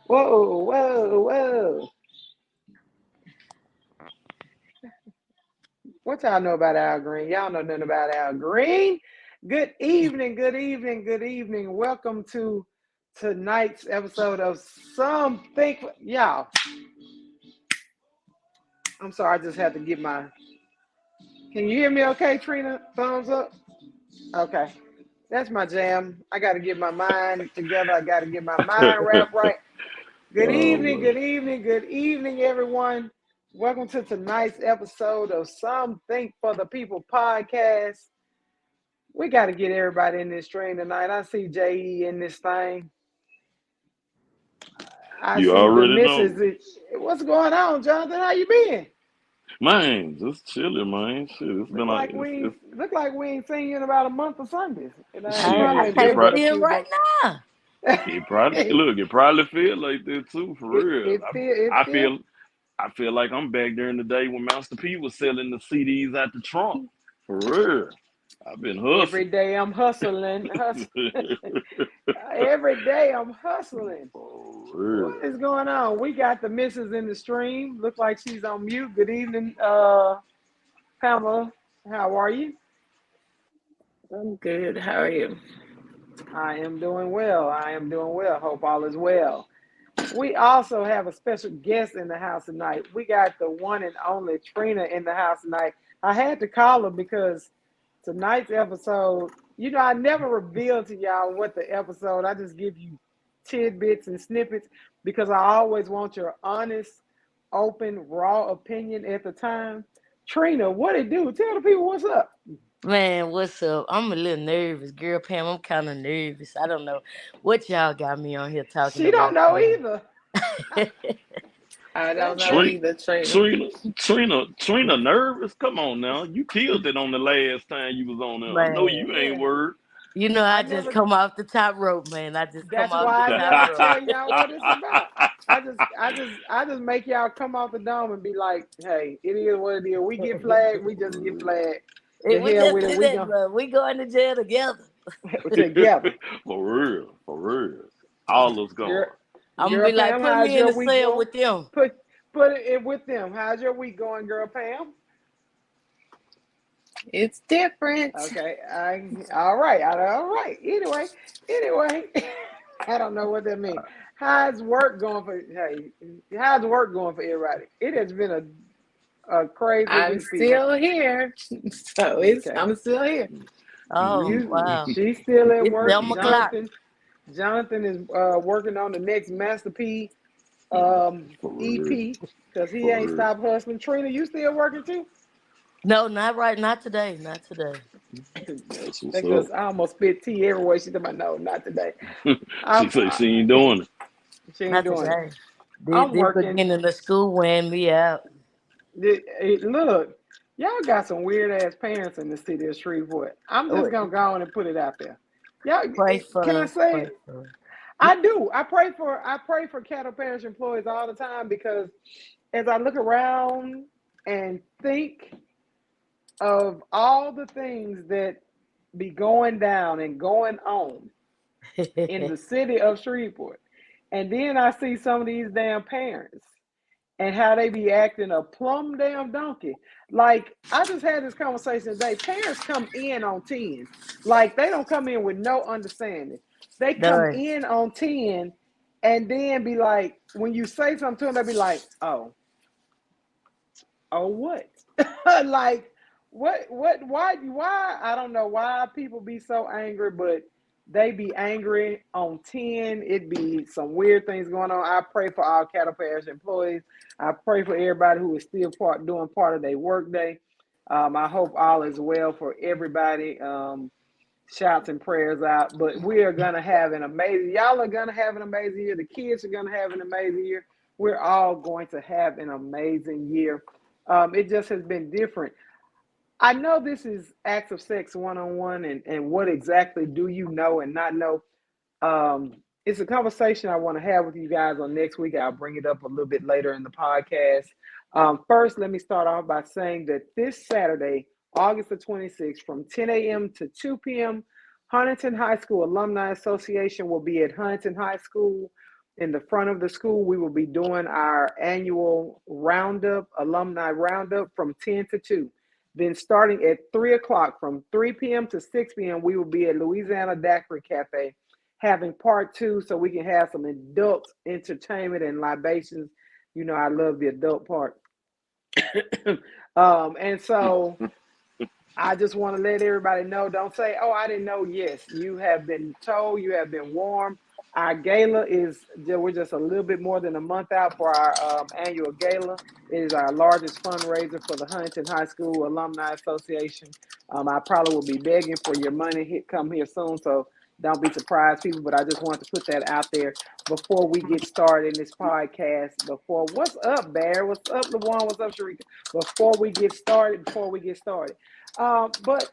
Whoa, whoa, whoa. What y'all know about Al Green? Y'all know nothing about Al Green. Good evening, good evening, good evening. Welcome to tonight's episode of Something. Y'all, I'm sorry, I just had to get my. Can you hear me okay, Trina? Thumbs up? Okay. That's my jam. I got to get my mind together. I got to get my mind wrapped right. Good Oh evening, man. good evening, good evening, everyone. Welcome to tonight's episode of Something for the People podcast. We got to get everybody in this stream tonight. I see JE in this thing. I You see the already know. missus. What's going on, Jonathan? How you been? Man, just chilling, man. Shit, it's Look been like like we ain't seen you in about a month or something. And shit. you I probably ain't It pay been the but probably a bill few right days. now. it probably it, look, it probably feel like that too, for real. it I feel feel I feel like I'm back during the day when Master P was selling the CDs at the trunk. For real. I've been every hustling. day I'm hustling, every day I'm hustling. For What real. is going on? We got the missus in the stream. Look like she's on mute. Good evening, Pamela. How are you? I'm good. How are you? I am doing well. I am doing well. Hope all is well. We also have a special guest in the house tonight. We got the one and only Trina in the house tonight. I had to call her because tonight's episode, I never reveal to y'all what the episode, I just give you tidbits and snippets because I always want your honest, open, raw opinion at the time. Trina, what it do? Tell the people what's up. Man, what's up? I'm a little nervous. Girl, Pam, I'm kind of nervous. I don't know what y'all got me on here talking She don't about know tonight. either. I don't That's know that. Trina, either, Trina. Trina nervous? Come on now. You killed it on the last time you was on there. I know Man, you ain't Yeah. worried. I I just never come off the top rope, man. I just come That's off the why I top never rope. tell y'all what it's about. I just make y'all come off the dome and be like, hey, it is what it is. We get flagged, we just get flagged. The We hell just with it, did we that, go bro. We going to jail together. together. For real. All is Girl, gone. I'm gonna girl be like, Pam, put how's me in your the week cell going? with them. Put it with them. How's your week going, girl Pam? It's different. Okay, all right, all right. Anyway, I don't know what that means. How's work going for? Hey, how's work going for everybody? It has been a crazy I'm week, people. still here. So Okay. I'm still here. Oh, wow. She's still at It's work. 7 o'clock. Jonathan is working on the next Master P For real. EP because he For ain't real. stopped hustling. Trina, you still working too? No, not right. Not today. Not today. That's what's up. Because I almost spit tea everywhere. She said, "No, not today." She I'm, say she ain't doing it. she ain't Not doing it. today. This, I'm this working. beginning of school wearing me out. Look, y'all got some weird ass parents in the city of Shreveport. I'm Oh, just gonna go on and put it out there. Y'all, pray can for I us. say Pray it? for us. I do. I pray for cattle parish employees all the time because as I look around and think of all the things that be going down and going on in the city of Shreveport, and then I see some of these damn parents and how they be acting a plumb damn donkey. Like I just had this conversation today. Parents come in on 10. Like they don't come in with no understanding. They come Done. in on 10 and then be like, when you say something to them, they be like, oh what? Like why I don't know why people be so angry, but they be angry on 10. It be some weird things going on. I pray for our cattle parish employees. I pray for everybody who is still doing part of their work day. I hope all is well for everybody. Shouts and prayers out. But we are gonna have an amazing, y'all are gonna have an amazing year. The kids are gonna have an amazing year. We're all going to have an amazing year. It just has been different. I know this is acts of sex one on one, and what exactly do you know and not know? It's a conversation I want to have with you guys on next week. I'll bring it up a little bit later in the podcast. First, let me start off by saying that this Saturday, August the 26th, from 10 a.m. to 2 p.m., Huntington High School Alumni Association will be at Huntington High School in the front of the school. We will be doing our annual roundup, alumni roundup from 10 to 2. Then starting at 3 o'clock, from 3 p.m. to 6 p.m., we will be at Louisiana Daiquiri Cafe having part 2 so we can have some adult entertainment and libations. You know, I love the adult part. And so I just want to let everybody know, don't say, oh, I didn't know. Yes, you have been told, you have been warned. Our gala we're just a little bit more than a month out for our annual gala. It is our largest fundraiser for the Huntington High School Alumni Association. I probably will be begging for your money come here soon, so don't be surprised, people, but I just wanted to put that out there before we get started in this podcast. What's up, Bear? What's up, LaJuan? What's up, Sharika? Before we get started. But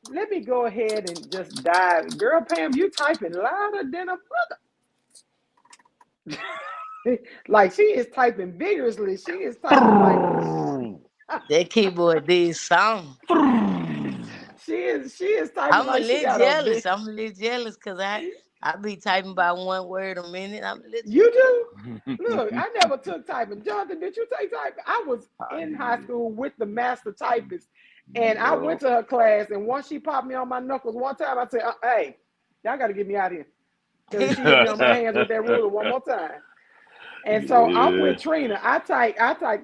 let me go ahead and just dive. Girl, Pam, you typing louder than a brother. Like she is typing vigorously. She is typing like that keyboard did something. she is typing I'm a like she little got jealous. I'm a little jealous because I be typing about one word a minute. I'm a little You do? Look, I never took typing. Jonathan, did you take typing? I was in high school with the master typist, and I went to her class, and once she popped me on my knuckles one time, I said, hey, y'all got to get me out of here. Because she hit me on my hands with that ruler one more time. And so I'm with Trina. I type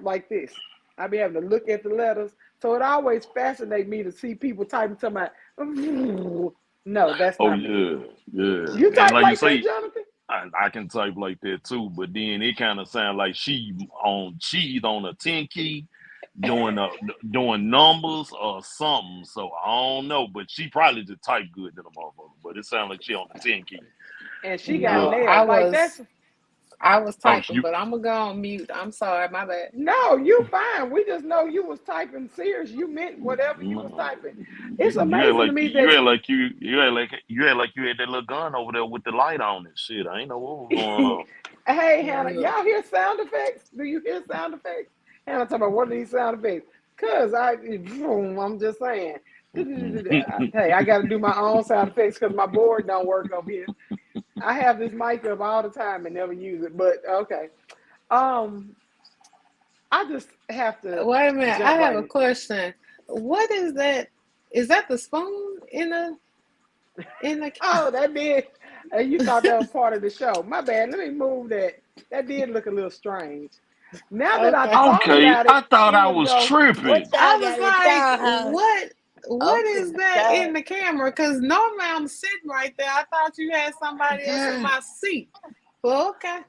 like this. I be having to look at the letters. So it always fascinates me to see people typing to my, no, that's not me. Yeah. You type And like you like say, that, Jonathan? I can type like that too, but then it kind of sounds like she's on a 10 key doing numbers or something. So I don't know, but she probably just type good to the motherfucker. But it sounds like she on the 10 key. And she got No, nails. Like I was Oh, typing, but I'm gonna go on mute. I'm sorry, my bad. no, you fine. We just know you was typing serious. You meant whatever you was typing. It's amazing to me that you act like you had that little gun over there with the light on and shit. I ain't know what was going on. Hey, Hannah, y'all hear sound effects? Do you hear sound effects? Hannah talking about what are these sound effects? Cause I'm just saying. Hey, I got to do my own sound effects because my board don't work over here. I have this mic up all the time and never use it, but okay. I just have to Wait a minute, I jump have right a in. question. What is that? Is that the spoon in the Oh, that did. You thought that was part of the show. My bad. Let me move that. That did look a little strange. Now that I Okay. thought Okay, about it, I thought I even was though what tripping. y'all I was got in like, townhouse. what I'm is finna that die. in the camera? Because normally I'm sitting right there. I thought you had somebody else in my seat. Well, okay.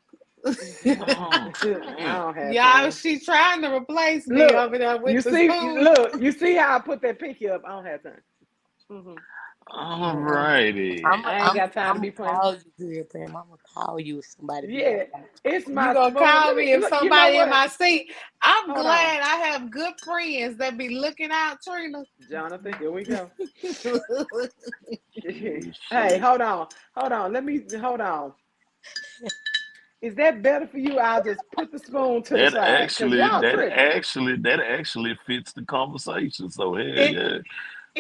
I don't have Y'all, time. she trying to replace me Look, over there with you the see, spoon. you see how I put that pinky up. I don't have time. All righty. I ain't got time to I'm be gonna playing. call you, girl, Pam. I'm gonna call you if somebody be Yeah, like, it's You my gonna spoon. call Let me me if look. You know somebody in what? my seat. I'm Hold on, glad I have good friends that be looking out, Trina. Jonathan. Here we go. Hey, Shit. hold on. Hold on. Is that better for you? I'll just put the spoon to the That side because actually, y'all that tripping. actually, that actually fits the conversation. So hell It, yeah,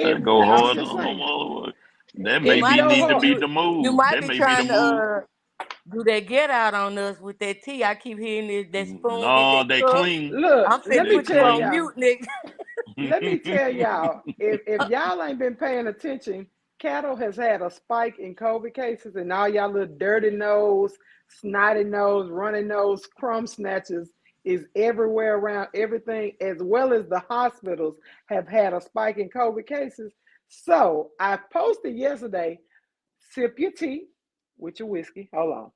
that'll go I'm hard just on the saying. motherfucker. That you may It might be go be need to hard. be the you move. might That be may be the trying to move. do that get out on us with that tea. I keep hearing that spoon in No, that they cup. clean. Look, I'm let finna me They put you tell on clean. y'all. mute, nigga. Let me tell y'all. If y'all ain't been paying attention, cattle has had a spike in COVID cases, and all y'all little dirty nose, snotty nose, runny nose, crumb snatchers is everywhere around everything, as well as the hospitals have had a spike in COVID cases. So I posted yesterday, sip your tea with your whiskey. Hold on.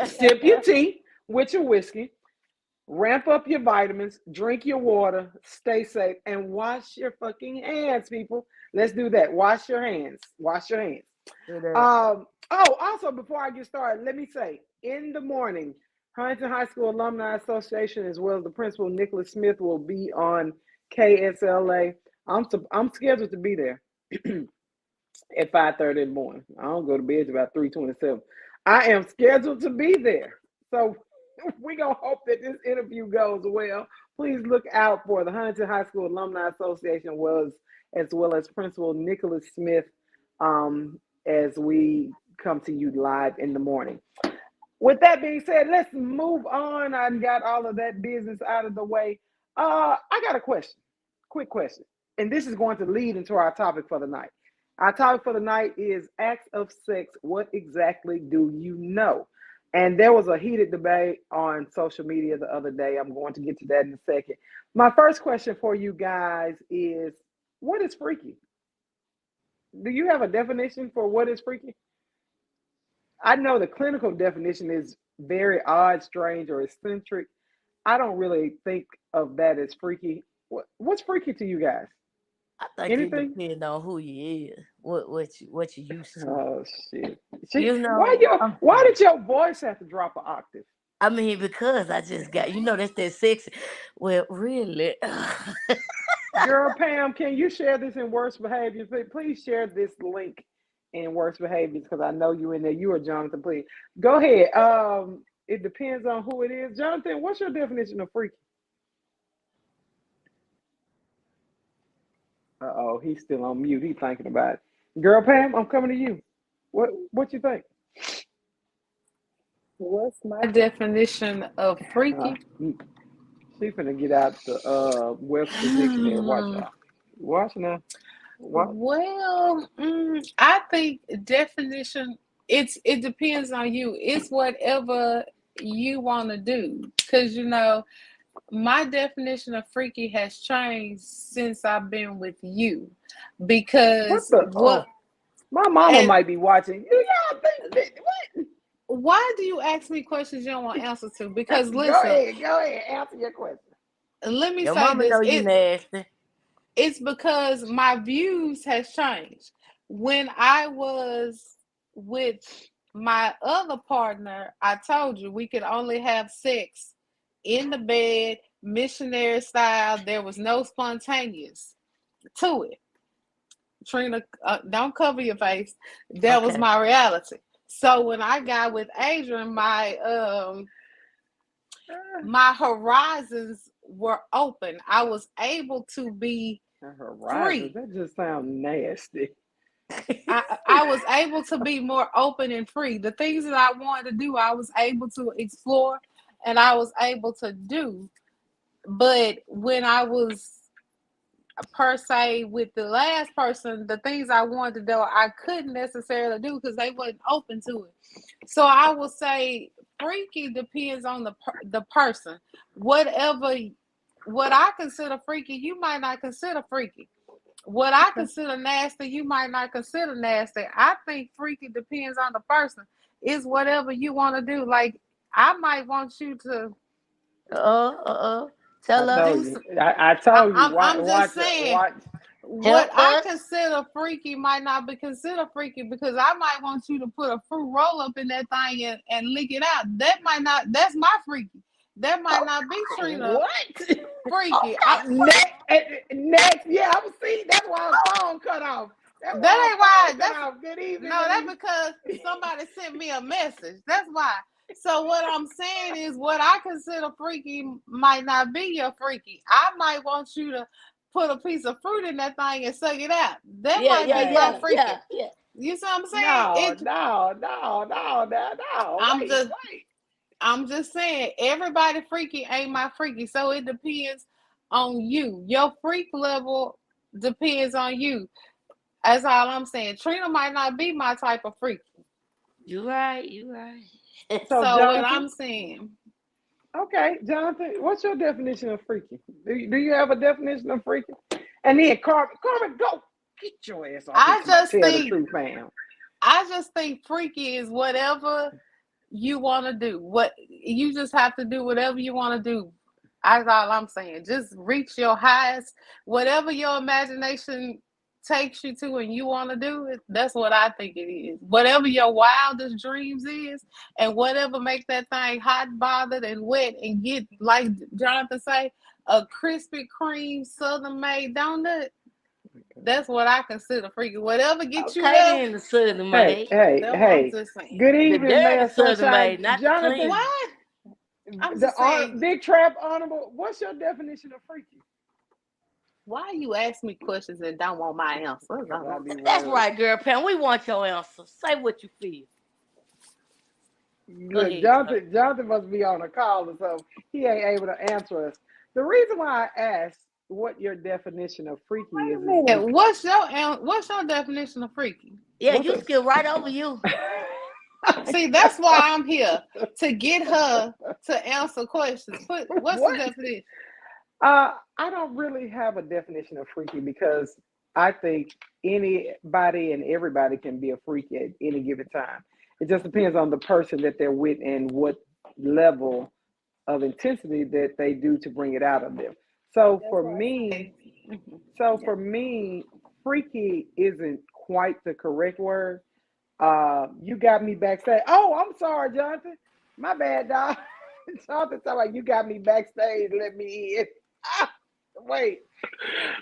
Sip your tea with your whiskey. Ramp up your vitamins, drink your water, stay safe, and wash your fucking hands, people. Let's do that. Wash your hands. Wash your hands. Also, before I get started, let me say, in the morning, Huntington High School Alumni Association, as well as the principal, Nicholas Smith, will be on KSLA. I'm scheduled to be there at 5:30 in the morning. I don't go to bed till about 3:27. I am scheduled to be there. So we're going to hope that this interview goes well. Please look out for the Huntington High School Alumni Association as well as Principal Nicholas Smith as we come to you live in the morning. With that being said, let's move on. I got all of that business out of the way. I got a question, quick question, and this is going to lead into our topic for the night. Our topic for the night is acts of sex. What exactly do you know? And there was a heated debate on social media the other day. I'm going to get to that in a second. My first question for you guys is, what is freaky? Do you have a definition for what is freaky? I know the clinical definition is very odd, strange, or eccentric. I don't really think of that as freaky. What's freaky to you guys? I think it Anything? depends on who you is, what you used to. Oh shit! You know, Why did your voice have to drop an octave? I mean, because I just got, that's that sexy. Well, really, Girl, Pam, can you share this in worst behaviors? Please share this link in worst behaviors because I know you in there. You are Jonathan. Please go ahead. It depends on who it is. Jonathan, what's your definition of freaky? Uh-oh, he's still on mute. He's thinking about it. Girl, Pam, I'm coming to you. What you think? What's my definition of freaky? She's finna get out the Webster dictionary. Watch out. Watch now. What? Well, I think definition, it depends on you. It's whatever you want to do. Because, my definition of freaky has changed since I've been with you. Because my mama might be watching. You y'all think what? Why do you ask me questions you don't want answers to? Because listen. Go ahead, answer your question. Let me your say mama this. know you nasty. It's because my views has changed. When I was with my other partner, I told you we could only have sex in the bed, missionary style. There was no spontaneous to it. Trina, don't cover your face. That was my reality. So when I got with Adrian, my horizons were open. I was able to be free. That just sounds nasty. I was able to be more open and free. The things that I wanted to do, I was able to explore and I was able to do. But when I was per se with the last person, the things I wanted to do, I couldn't necessarily do because they wasn't open to it. So I will say freaky depends on the person. What I consider freaky, you might not consider freaky. What I consider nasty, you might not consider nasty. I think freaky depends on the person. It's whatever you want to do. Like, I might want you to. Tell us. I told you. I'm just saying. What I consider freaky might not be considered freaky because I might want you to put a fruit roll up in that thing and lick it out. That's my freaky. That might not be Trina. What? Freaky. Next, yeah, I'm see. That's why our phone cut off. That ain't why. That's good evening. No, that's because somebody sent me a message. That's why. So what I'm saying is what I consider freaky might not be your freaky. I might want you to put a piece of fruit in that thing and suck it out. That might be my freaky. Yeah. You see what I'm saying? No. I'm just saying everybody freaky ain't my freaky. So it depends on you. Your freak level depends on you. That's all I'm saying. Trina might not be my type of freaky. You right. So what I'm saying. Okay, Jonathan, what's your definition of freaky? Do you have a definition of freaky? And then Carmen, go get your ass off. I just think freaky is whatever you want to do. What you just have to do whatever you want to do. That's all I'm saying. Just reach your highest, whatever your imagination takes you to and you want to do it. That's what I think it is. Whatever your wildest dreams is, and whatever makes that thing hot, bothered, and wet, and get, like Jonathan say, a Krispy Kreme Southern made donut. That's what I consider freaky. Whatever gets you there. The Southern made. Hey. Good evening, Mayor Sunshine. Not Jonathan. What? I'm just saying. Big Trap Honorable. What's your definition of freaky? Why you ask me questions and don't want my answers? Because I be That's worried. right, girl Pam. We want your answer. Say what you feel. Go Look, ahead, John. Jonathan must be on a call or something. He ain't able to answer us. The reason why I asked what your definition of freaky Wait a is minute. because What's your definition of freaky? Yeah, what's you a skip right over you. See, that's why I'm here to get her to answer questions. What's the what? definition? I don't really have a definition of freaky because I think anybody and everybody can be a freak at any given time. It just depends on the person that they're with and what level of intensity that they do to bring it out of them. So That's for why I me, say. Mhm. so Yeah. for me, freaky isn't quite the correct word. You got me backstage. Oh, I'm sorry, Jonathan. My bad, dog. Jonathan, talking about you got me backstage. Let me in. Ah, wait,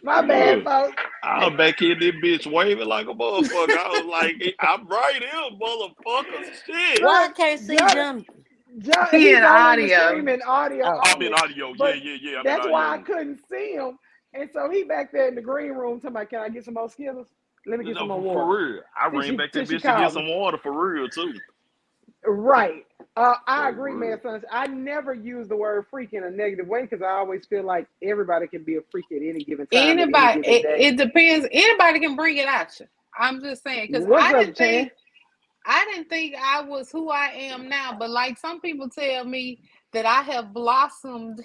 my bad, Look, folks. I was back here, this bitch waving like a motherfucker. I was like, I'm right here, motherfuckers. Shit. Why I Look, can't see Jonathan, Jonathan? He He's in only in the audio. streaming audio Oh, I'm in only, audio. Yeah, but yeah, yeah. I'm in that's why I audio. couldn't see him. And so he back there in the green room talking about, can I get some more Skittles? Let me get some No, more for water. real. I ran back Till that she bitch to get called me. some water for real, too. Right. I For agree, real. man, son. I never use the word freak in a negative way because I always feel like everybody can be a freak at any given time, at any Anybody, given day. it depends. Anybody can bring it at you. I'm just saying because What's up, Chan? I didn't think I was who I am now. But like some people tell me that I have blossomed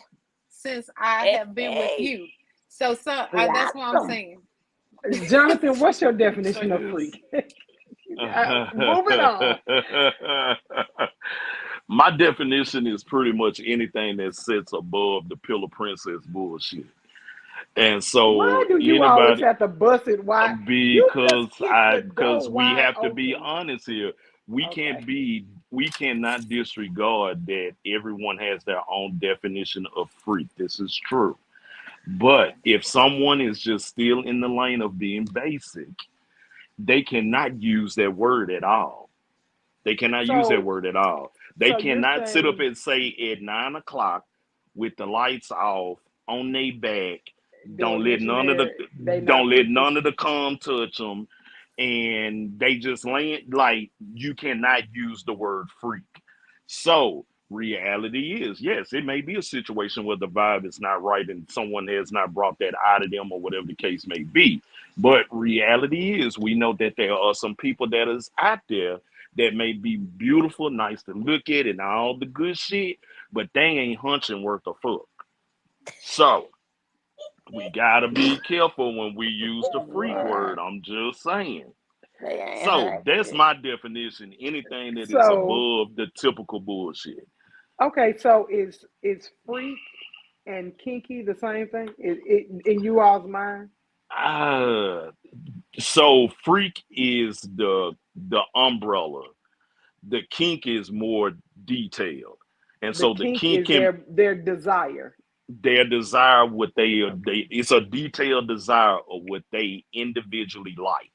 since I have been with hey, you. So that's what I'm Blossom. saying. Jonathan, what's your definition of Yes. freak? Moving on. My definition is pretty much anything that sits above the pillar princess bullshit. And Why so do you always anybody, have to bust it wide? You just because kicked the because door we wide have to be open. honest here. Okay. We cannot disregard that everyone has their own definition of freak. This is true. But Okay. if someone is just still in the lane of being basic, they cannot use that word at all. They cannot use that So word at all. They so you're cannot sit up saying and say at 9 o'clock with the lights off on their back. doing Don't let none of the missionary, they don't not let freaky. none of the calm touch them, and they just laying like you cannot use the word freak. So reality is, yes, it may be a situation where the vibe is not right and someone has not brought that out of them or whatever the case may be. But reality is, we know that there are some people that is out there that may be beautiful, nice to look at, and all the good shit, but they ain't hunching worth a fuck. So we gotta be careful when we use the freak Wow. word. I'm just saying. they ain't So that's hungry. my definition. Anything that is So above the typical bullshit. okay, so is freak and kinky the same thing? In you all's mind? Ah, so freak is the umbrella. The kink is more detailed, and The so the kink kink is can their desire. their desire what Okay. they it's a detailed desire of what they individually like,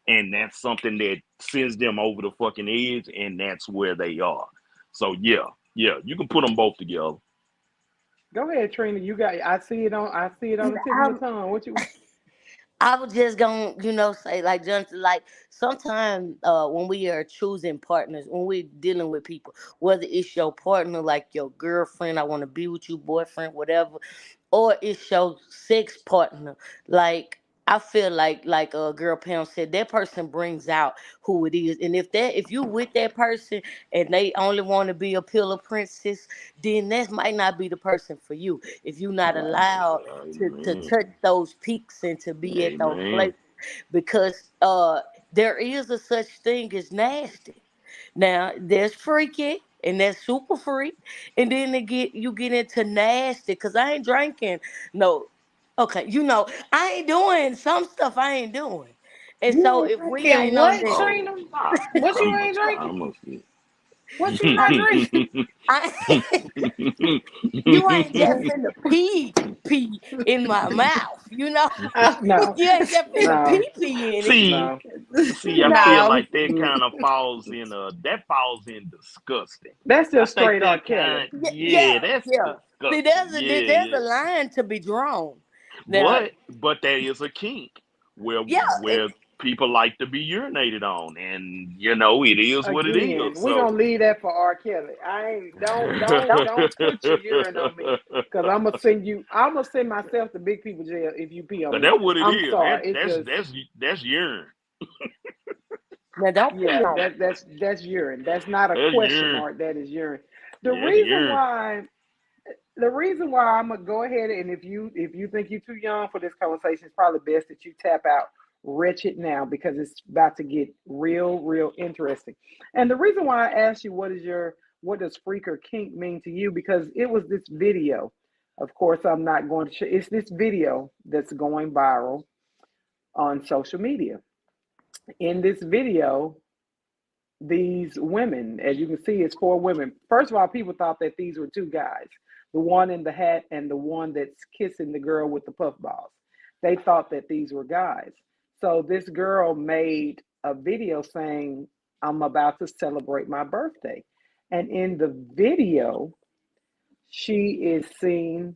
and that's something that sends them over the fucking edge, and that's where they are. So yeah, yeah, you can put them both together. Go ahead, Trina. You got. I see it on the tip of your I'm, tongue. What you? I was just gonna, say like Jonathan, like sometimes when we are choosing partners, when we're dealing with people, whether it's your partner, like your girlfriend, I want to be with you, boyfriend, whatever, or it's your sex partner. Like I feel like girl Pam said, that person brings out who it is. And if you with that person and they only want to be a pillow princess, then that might not be the person for you. If you're not Right. allowed to Amen. touch those peaks and to be at those Amen. places, because there is a such thing as nasty. Now there's freaky and that's super freak, and then you get into nasty because I ain't drinking. No, okay, I ain't doing some stuff I ain't doing, and You so ain't if we drinking. ain't on What, that, Oh, Trina? What you ain't I drinking? must be. What you not drinking? I you ain't just finna pee in my mouth, No, you ain't just finna no, pee in it, see, no, see, I feel No. like that mm. kind of falls in that falls in disgusting. That's I just think straight R. that Kelly. kind, Yeah, yeah, that's yeah. See, disgusting. Yeah, there's a yeah. line to be drawn. Now, but that is a kink where yeah, where people like to be urinated on, and you know it is what it Again, is. we're So gonna leave that for R. Kelly. I ain't don't put your urine on me. Cause I'm gonna send myself to big people jail if you pee on But me. that's what it I'm is. sorry. It's just That's urine. now don't put me yeah, on. that's urine. That's not a That's question urine. mark. That is urine. The Yeah, that's reason urine. why the reason why I'm gonna go ahead and if you think you're too young for this conversation, it's probably best that you tap out wretched now because it's about to get real interesting. And the reason why I asked you what does freak or kink mean to you, because it was this video. Of course, I'm not going to it's this video that's going viral on social media. In this video, these women, as you can see, it's four women. First of all, people thought that these were two guys, the one in the hat and the one that's kissing the girl with the puff balls. They thought that these were guys. So this girl made a video saying, I'm about to celebrate my birthday. And in the video, she is seen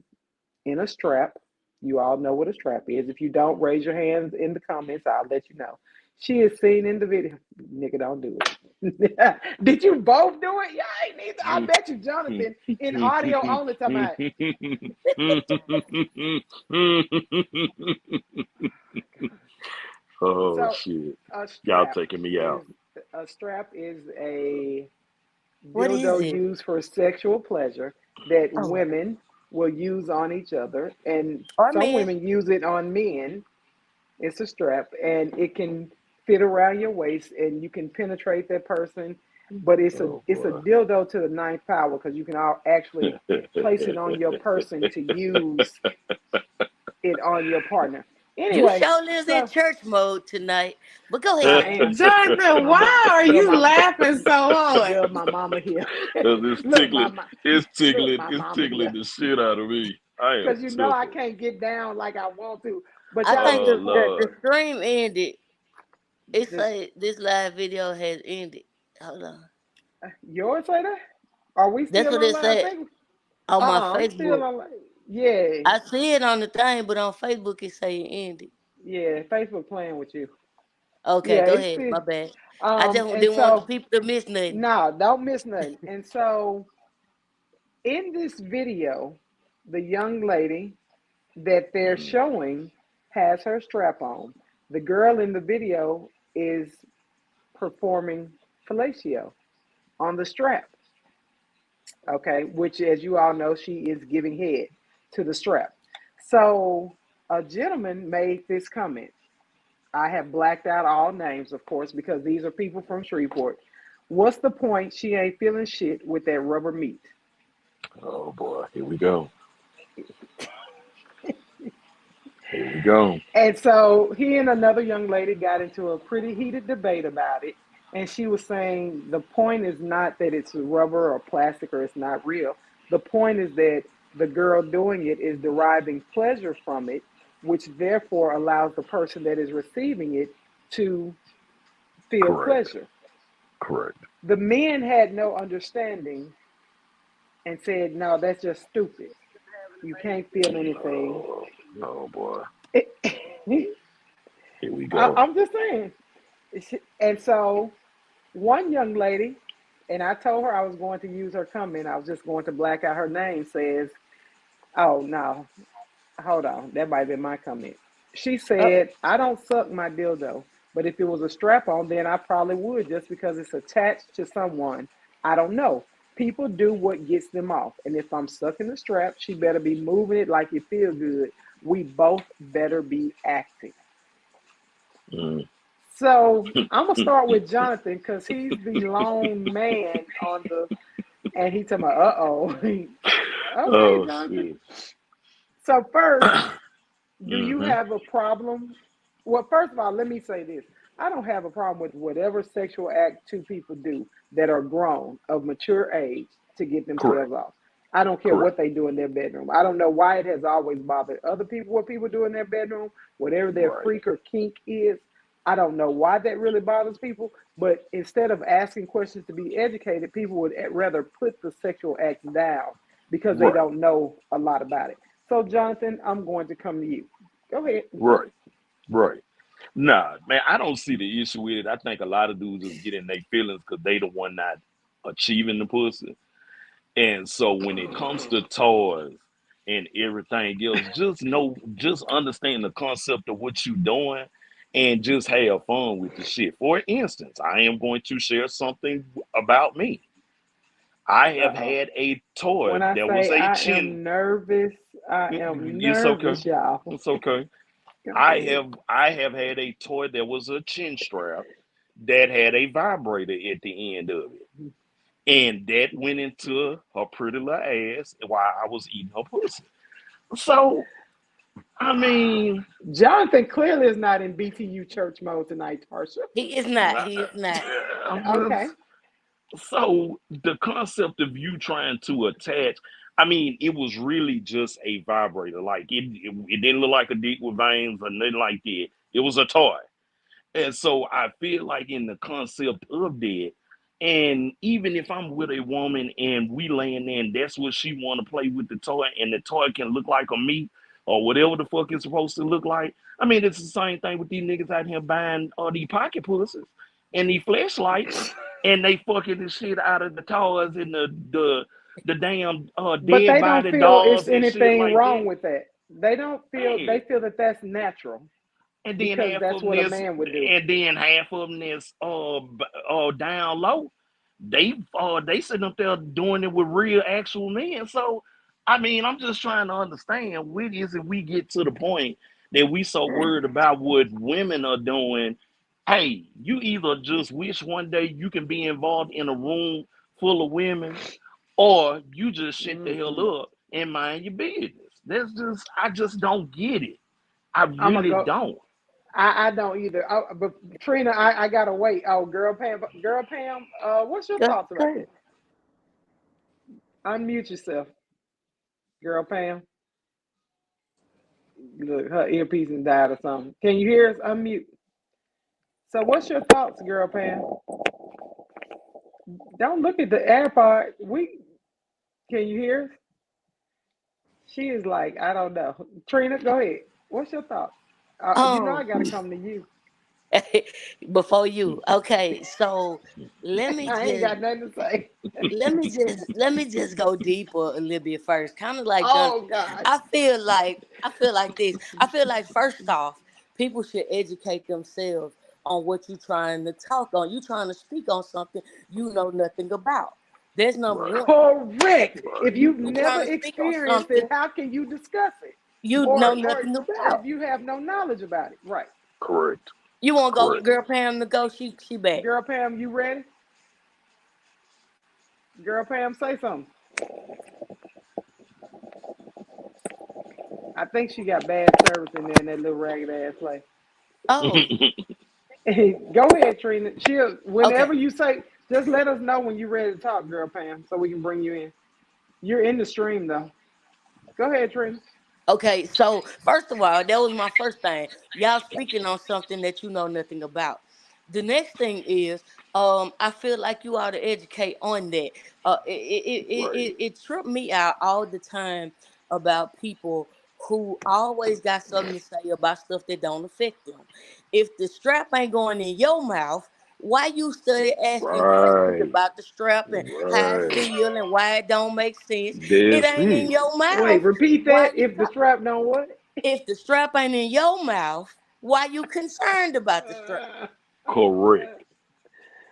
in a strap. You all know what a strap is. If you don't, raise your hands in the comments. I'll let you know. She is seen in the video. Nigga, don't do it. Did you both do it? Yeah, I ain't neither. I bet you, Jonathan, in audio only tonight. Oh So shit! a Y'all strap taking me is out. a What is dildo it? used for sexual pleasure that Oh, women will use on each other, and or some man. women use it on men. It's a strap, and it can fit around your waist, and you can penetrate that person. But Oh it's a boy. dildo to the ninth power because you can actually place it on your person to use it on your partner. You Anyway, sure lives in so church mode tonight. But go I ahead. am. Jonathan, My mom, why are girl, you laughing so hard? girl, my mama here. It's Look, tickling. my It's mama tickling here. the shit out of me. I am Because I tickled. can't get down like I want to. But I y'all think Oh get the point. the Lord. stream ended. It This say this live video has ended. Hold on. yours say that? Are we That's still what on it live said Facebook? on my I'm still Facebook. on live. Yeah. I see it on the thing, but on Facebook it say it ended. Yeah. Facebook playing with you. Okay, Yeah, go it's ahead. still My bad. I just and didn't want the so people to miss nothing. no, don't miss nothing. And so in this video, the young lady that they're Mm, showing has her strap on. The girl in the video is performing fellatio on the strap. Okay, which, as you all know, she is giving head to the strap. So a gentleman made this comment. I have blacked out all names, of course, because these are people from Shreveport. What's the point? She ain't feeling shit with that rubber meat. oh boy. Here we go. Here we go. And so he and another young lady got into a pretty heated debate about it. And she was saying the point is not that it's rubber or plastic or it's not real. The point is that the girl doing it is deriving pleasure from it, which therefore allows the person that is receiving it to feel Correct. pleasure. Correct. The men had no understanding and said, no, that's just stupid. You can't feel anything. Oh, oh boy. Here we go. I'm just saying. And so one young lady, and I told her I was going to use her comment, I was just going to black out her name, says, oh, no, hold on. That might have been my comment. She Uh, said, I don't suck my dildo, but if it was a strap on, then I probably would just because it's attached to someone. I don't know. People do what gets them off. And if I'm sucking the strap, she better be moving it like it feels good. We both better be acting. Mm. So I'm gonna start with Jonathan because he's the lone man on the, and he talking about, uh-oh. Okay, Oh Jonathan. shit. So first, do you Mm-hmm. have a problem? Well, first of all, let me say this. I don't have a problem with whatever sexual act two people do that are grown, of mature age, to get Correct. themselves off. I don't care Correct. what they do in their bedroom. I don't know why it has always bothered other people what people do in their bedroom, whatever their Right. freak or kink is. I don't know why that really bothers people, but instead of asking questions to be educated, people would rather put the sexual act down because they Right. don't know a lot about it. So, Jonathan, I'm going to come to you. Go ahead. Right, right. Nah, man, I don't see the issue with it. I think a lot of dudes just get in their feelings because they the one not achieving the pussy. And so when it comes to toys and everything else, just know, just understand the concept of what you're doing and just have fun with the shit. For instance, I am going to share something about me. I have Uh-oh. had a toy When I that was say a I chin. am nervous, I am It's okay. nervous, y'all. It's okay. Go I ahead. have I have had a toy that was a chin strap that had a vibrator at the end of it. And that went into her pretty little ass while I was eating her pussy. So, I mean, Jonathan clearly is not in BTU church mode tonight, Tarsha. He is not. He is not. I'm Okay. just so the concept of you trying to attach. I mean, it was really just a vibrator. Like it didn't look like a dick with veins or nothing like that. It was a toy. And so I feel like in the concept of that, and even if I'm with a woman and we laying there and that's what she want to play with the toy, and the toy can look like a me or whatever the fuck it's supposed to look like. I mean, it's the same thing with these niggas out here buying these pocket pussies and these flashlights, and they fucking the shit out of the toys and the damn But dead they don't body feel it's dolls and shit anything like wrong that. with that. They don't feel, Man, they feel that that's natural and then because half that's of them what a is, man would do. and then half of them is down low. They sitting up there doing it with real actual men. So I mean, I'm just trying to understand when is it we get to the point that we so worried about what women are doing. Hey, you either just wish one day you can be involved in a room full of women, or you just shut the Mm-mm. hell up and mind your business. That's just I just don't get it. I I'm gonna really go. don't. I don't either. But Trina, I gotta wait. Oh, girl Pam, what's your Go, thoughts go about ahead. this? Unmute yourself, girl Pam. Look, her earpiece and died or something. Can you hear us? Unmute. So, what's your thoughts, girl Pam? Don't look at the AirPod. Can you hear us? She is like, I don't know. Trina, go ahead. What's your thoughts? I Um, gotta come to you. before you. Okay, so let me I ain't just got nothing to say. let me just go deeper a little bit first. Kind of like John. Oh God. I feel like this. I feel like first off, people should educate themselves on what you're trying to talk on. You trying to speak on something you know nothing about. That's number Right, one. Correct. right. If you've You never trying to speak on experienced it, something how can you discuss it? you know Or nothing if about. you have no knowledge about it. Right. Correct. You want to go, Correct. girl Pam, to go? She back. Girl Pam, you ready? Girl Pam, say something. I think she got bad service in there in that little ragged ass place. Oh, Go ahead, Trina. okay. Whenever you say, just let us know when you're ready to talk, girl Pam, so we can bring you in. You're in the stream though. Go ahead, Trina. Okay, so first of all, that was my first thing. Y'all speaking on something that you know nothing about. The next thing is, I feel like you ought to educate on that. Right. It tripped me out all the time about people who always got something to say about stuff that don't affect them. If the strap ain't going in your mouth, why you study asking questions Right. about the strap and how it Right. feel and why it don't make sense? It That's ain't in it. your Wait, mouth. repeat Why that. you If the strap don't what? if the strap ain't in your mouth, why you concerned about the strap? Correct.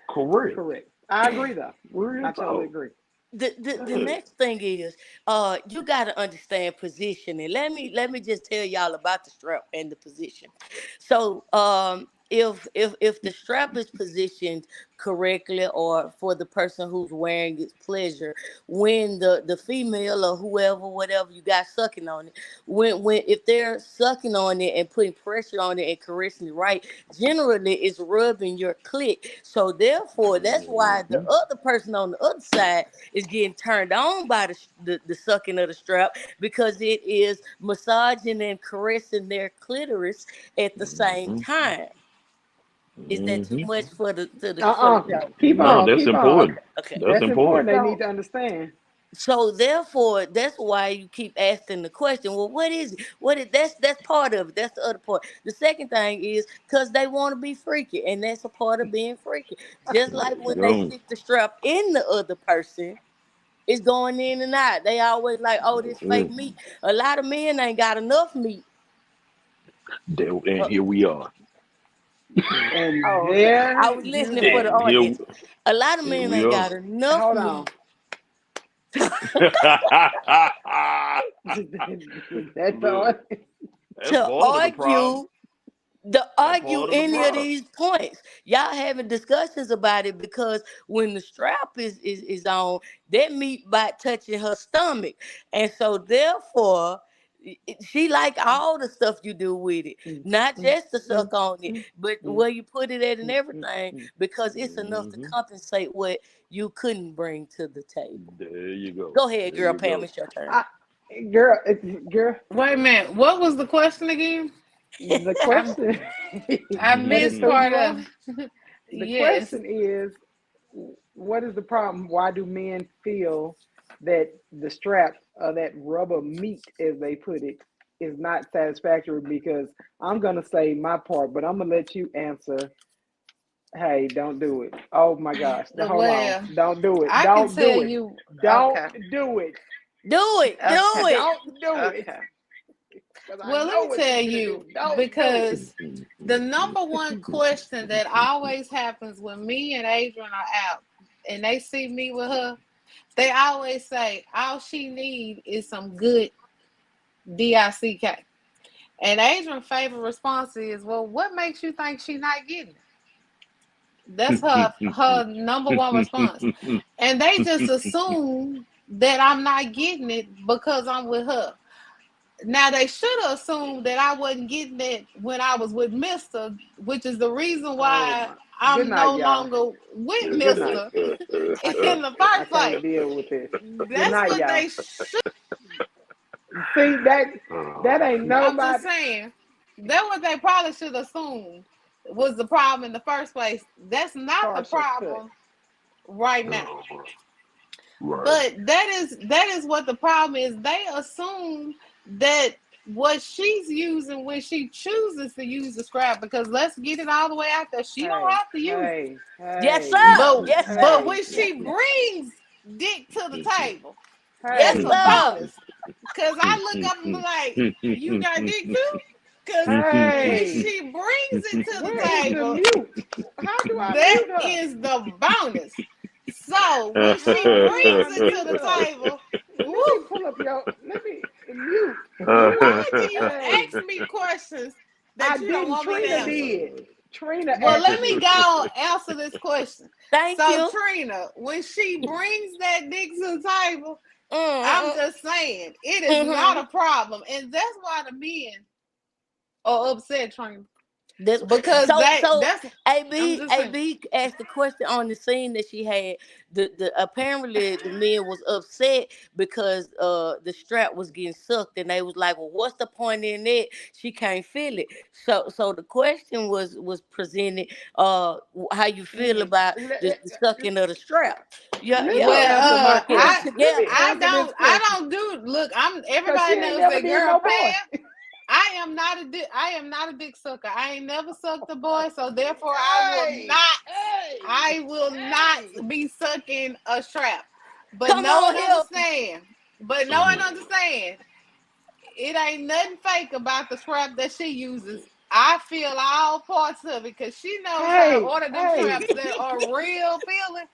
Correct. Correct. I agree though. Real I totally talk. agree. The Yeah. next thing is you got to understand positioning. Let me just tell y'all about the strap and the position. So if the strap is positioned correctly or for the person who's wearing its pleasure, when the female or whoever whatever you got sucking on it, when if they're sucking on it and putting pressure on it and caressing it right, generally it's rubbing your clit. So therefore, that's why the Mhm. other person on the other side is getting turned on by the sucking of the strap because it is massaging and caressing their clitoris at the same Mhm. time. Is that too Mhm. much for the Uh-uh. show? Keep No, on, that's keep on. Okay, important. okay. That's That's important. important. They need So to understand. So therefore, that's why you keep asking the question. Well, what is it? What is that's part of it. That's the other part. The second thing is because they want to be freaky, and that's a part of being freaky. Just There like you when they go. stick the strap in the other person, it's going in and out. They always like, oh, this fake Mm. meat. A lot of men ain't got enough meat. And Uh, here we are. And oh, okay. I there was you listening for the have And it. audience. A lot of here men we ain't are. got enough Hold on. meat That's all. Look, that's to part of the problem. That's argue part of the any of problem. these points. Y'all having discussions about it because when the strap is on, that meat bite touching her stomach. And so therefore she like all the stuff you do with it, not just to suck on it, but where you put it at and everything, because it's enough to Hmm. compensate what you couldn't bring to the table. There you go. Go ahead, There girl you Pam, go. it's your turn. I, girl, girl, Wait a minute. What was the question again? the I question, I and it missed threw part you of. off. The Yes. question is, what is the problem? Why do men feel that the strap or that rubber meat, as they put it, is not satisfactory? Because I'm gonna say my part, but I'm gonna let you answer. Hey, don't do it. Oh my gosh. Hold on. Well, Don't do it. I can Don't tell do it. you. Don't Okay. do it. Do it, do Okay. it. Don't do it. Okay. Because I Well, let know me what you're tell gonna do. you, Don't do it. because the number one question that always happens when me and Adrian are out and they see me with her, they always say all she need is some good DICK. And Adrian's favorite response is, well, what makes you think she's not getting it? That's her number one response. And they just assume that I'm not getting it because I'm with her. Now they should have assumed that I wasn't getting it when I was with Mister, which is the reason Oh why my. Good I'm night, no y'all. longer with Good night. Mister I in can't. the I first can't place. deal with this. Good That's night, what y'all. they should. See that Oh, ain't I'm just nobody saying. That's what they probably should assume was the problem in the first place. That's not the partial cut. problem right now. oh, right. But that is what the problem is. They assume that what she's using when she chooses to use the scrap, because let's get it all the way out there. She don't Hey, have to use it. hey, Yes, hey, sir. But Yes, but sir. hey, when she brings dick to the table, Yes, that's hey, a sir. bonus. Cause I look up and be like, you got dick too? Cause when hey. she brings it to the Where is the table, mute? How do I that mute her? is the bonus. So when she How do brings I it to mute the her? table, Let woo, me pull up your. Let me mute. why do you Hey, ask me questions I that you don't didn't. want me to Trina answer? did. Trina Well, asked let me me. go answer this question. Thank So you. Trina, when she brings that dick to the table, I'm Mm-hmm. just saying it is not Mm-hmm. a problem, and that's why the men are upset, Trina, This, because so that's. I'm AB just saying. AB asked the question on the scene that she had. The apparently the men was upset because the strap was getting sucked, and they was like, well, what's the point in it? She can't feel it. So the question was presented, how you feel about the sucking of the strap. Yeah, Let me yeah. answer my Put them question. Let me together. answer this I question. don't do. Look, I'm. Cause she Everybody ain't knows never that did girl no boy. Pam. I am not a dick sucker. I ain't never sucked a boy, so therefore Hey, hey, I will hey. not be sucking a strap. But Come know on and here. understand. But know and understand. It ain't nothing fake about the strap that she uses. I feel all parts of it because she knows how to Hey, order them hey, straps that are real feeling.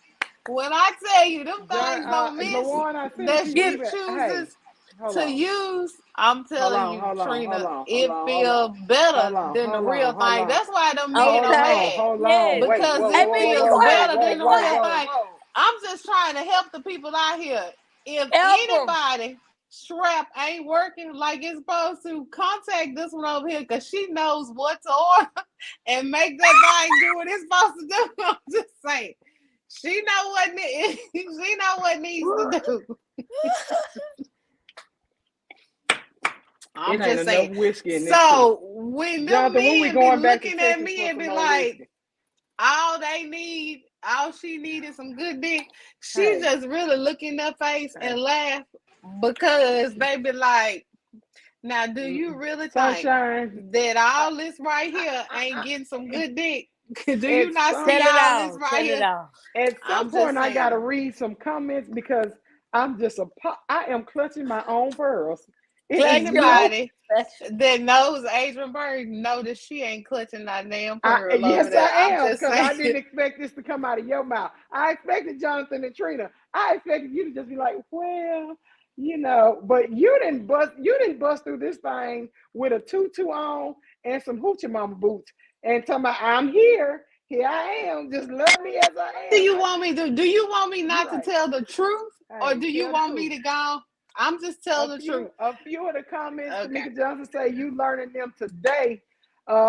When I tell you them John, things don't miss Lawan, I sent it that to you. Give she Even hey, chooses hold to on, use, I'm hold telling on, you, hold on, hold Trina, on, hold it on, hold on, feels better hold on, than the hold real on, hold thing. on, That's why them men hold are okay. on, mad, hold on. Yes. Wait, because whoa, it whoa, AB, whoa, be feels whoa, whoa, quiet. better whoa, Be than the whoa, real quiet. whoa, thing. whoa. I'm just trying to help the people out here. If Help them. anybody strap ain't working like it's supposed to, contact this one over here because she knows what to order and make that thing do what it's supposed to do. I'm just saying. She know what she know what needs to do. It I'm ain't just enough saying. whiskey in this tea. So when them Jonathan, when we men be going back to looking at Texas me for and some be more like, whiskey? all they need all she needed some good dick. She Hey. just really look in their face and laugh because they be like, now, do you really think Sunshine. that all this right here ain't getting some good dick? Do you It's not some, see Set it all this off. right Set it here? off. at some I'm just point, I gotta saying. read some comments because I'm just I am clutching my own pearls. It is Clutch your. no. Anybody Clutch. that knows Adrian Bird know that she ain't clutching that damn pearl over Yes, there. I I'm am, just because I saying. didn't expect this to come out of your mouth. I expected Jonathan and Trina. I expected you to just be like, well, but you didn't bust through this thing with a tutu on and some hoochie mama boots and talking about I'm here. Here I am. Just love me as I Do am. you want me to? Do you want me You're not to right. tell the truth, or Hey, do you tell the want me truth. to go? I'm just telling the truth. A few of the comments, Okay. Tamika Johnson say you learning them today.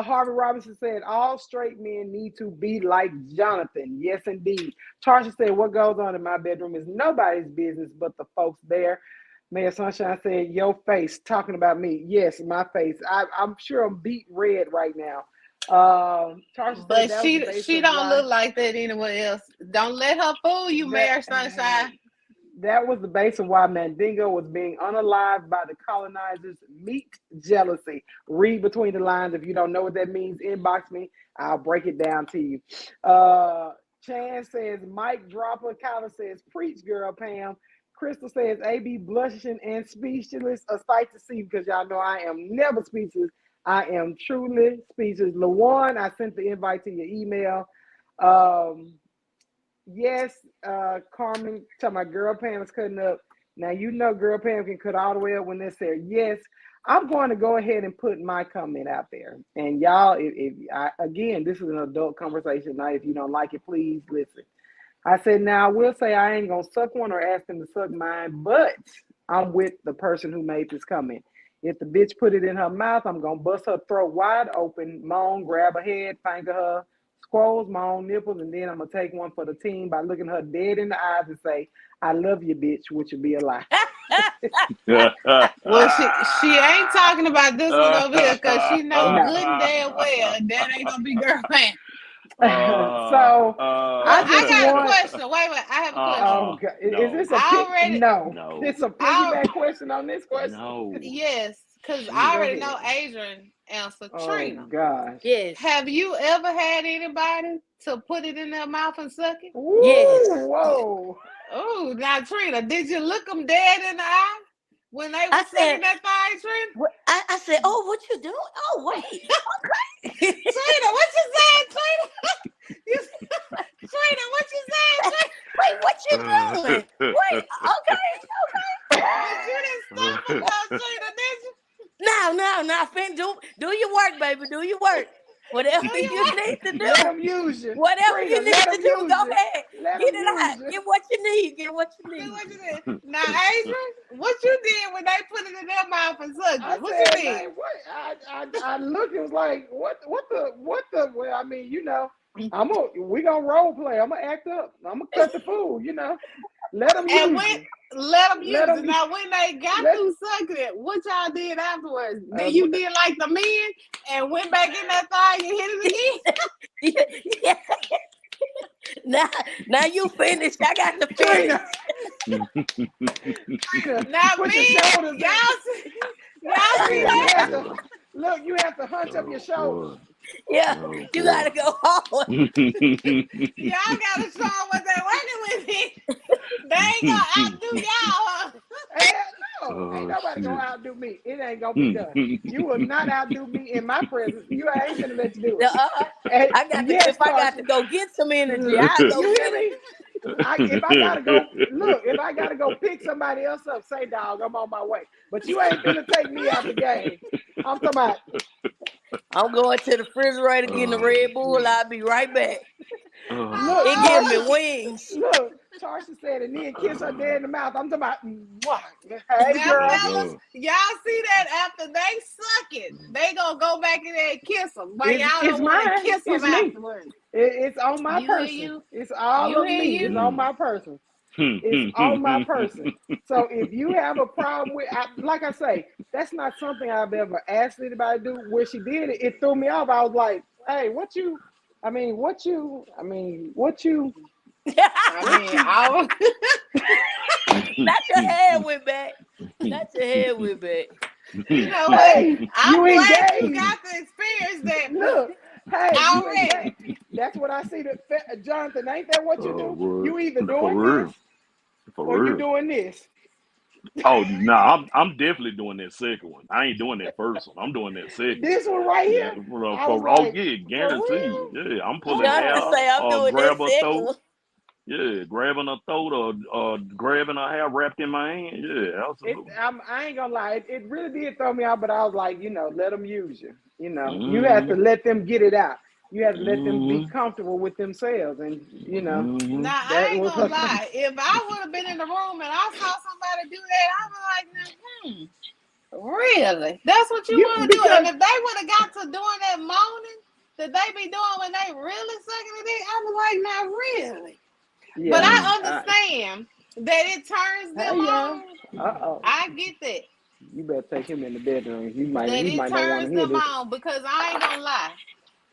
Harvey Robinson said all straight men need to be like Jonathan. Yes, indeed. Tarsha said what goes on in my bedroom is nobody's business but the folks there. Mayor Sunshine said your face talking about me. Yes, my face. I'm sure I'm beat red right now. Tarsha said But that was the base she of don't why look like that anywhere else. Don't let her fool you, that Mayor Sunshine. that was the base of why Mandingo was being unalived by the colonizers. Meat jealousy. Read between the lines. If you don't know what that means, inbox me. I'll break it down to you. Chan says, Mike Dropper. Kyla says, preach, girl, Pam. Crystal says, AB blushing and speechless. A sight to see because y'all know I am never speechless. I am truly speechless. Lawan, I sent the invite to your email. Um, Yes, Carmen, talking about girl Pam is cutting up. Now you know girl Pam can cut all the way up when they say yes. I'm going to go ahead and put my comment out there. And y'all, again, this is an adult conversation. Now, if you don't like it, please listen. I said, now I will say I ain't gonna suck one or ask them to suck mine, but I'm with the person who made this comment. If the bitch put it in her mouth, I'm gonna bust her throat wide open, moan, grab her head, finger her, squoze my own nipples, and then I'm gonna take one for the team by looking her dead in the eyes and say, I love you, bitch, which would be a lie. Well, she ain't talking about this one over here because she know No. good and damn well that ain't gonna be girl Pam. So Well, I I just got a want, question. Wait, I have a question. oh God, is No, this a I pick? already, No, no, it's a I piggyback question on this question. no. yes, because I Shit. Go already ahead. know Adrian answer Oh Trina. gosh. Yes. Have you ever had anybody to put it in their mouth and suck it? Yes. Woo, whoa. Oh, now Trina, did you look them dead in the eye when they I was said. sucking that thing, Trina? I said. Oh, what you doing? Oh, wait. Okay. Trina, what you saying, Trina? You, Trina, what you saying, Trina? Wait, what you doing? Wait. Okay. But you didn't stop them though, Trina, did you? No. Fin, do your work, baby. Do your work. Do Whatever you you what? need to Let do. them use you. Whatever Trina, you need let to them do, go use you. ahead. Let Get them it out. use you. Get what you need. Get what you Get need. what you did. Now, Adrian, what you did when they put it in their mouth and sucked I it? What you said, did? man, what? I looked. It was like, what the? Well, I mean, we gonna role play. I'm gonna act up. I'm gonna cut the fool. Let them And use when you. let them Let use it. them. Now, when they got Let. through sucking it, what y'all did afterwards? Uh, Then you did like the men and went back in that thing and hit it Yeah. Now you finished. I got to finish. Trina, Trina, again. Now, put your men, shoulders in. y'all see Trina, you that? have to look. You have to hunch up your Oh shoulders. boy. Yeah, Oh you boy. gotta go hard. Y'all gotta show them what they working with. They ain't gonna outdo y'all. Huh? Hell no, ain't Oh nobody gonna shit. outdo me. It ain't gonna be done. You will not outdo me in my presence. I ain't gonna let you do it. Uh-uh. And I got to yes, if I got to Tarsha, go get some energy, I go you hear get it. me? If I gotta go, look, if I gotta go pick somebody else up, say dog, I'm on my way. But you ain't finna take me out the game. I'm talking about I'm going to the refrigerator getting the Oh Red Bull. shit. I'll be right back. Oh look, It shit. give me Tarsha, wings. look, Tarsha said, and then kiss her dead in the mouth. I'm talking about, mwah. Hey Now, Oh girl, fellas, god. y'all see that after they suck it, they gonna go back in there and kiss them. But y'all it's don't want to mine. kiss them It's me. afterwards. It's on my You hear person. you? It's all You of hear me. It's you? on my person. It's on my person. So if you have a problem with, like I say, that's not something I've ever asked anybody to do. Where she did it, it threw me off. I was like, hey, what you? I mean, what you? I mean, what you? I What mean, you? I was, Not your head went back. Not your head went back. you know what? Hey, I'm you glad you engaged. got to experience that Look, hey, you already. engaged. That's what I see. That Jonathan, ain't that what you do? What? You either For doing this real. For or you real. doing this. Oh no, I'm definitely doing that second one. I ain't doing that first one. I'm doing that second one. This one right Yeah, here. I was oh like, yeah, for guaranteed. real? Yeah, I'm pulling Jonathan hair, Oh, say I'm doing that grab her second throat. one. Yeah, grabbing her throat or grabbing her hair wrapped in my hand. Yeah, it. absolutely. I ain't gonna lie. It really did throw me out, but I was like, let them use you. You have to Mm-hmm. let them get it out. You have to let them be Mm-hmm. comfortable with themselves, and Mm-hmm. Now, that I ain't was gonna lie. If I would have been in the room and I saw somebody do that, I'd be like, really? That's what you you want to do? And because if they would have got to doing that moaning that they be doing when they really sucking it in, I'd be like, not really. But yeah. Mm. I understand that it turns them Hey y'all. on. Uh-oh. I get that. You better take him in the bedroom. That He it might not want turns to hear them this. on because I ain't gonna lie.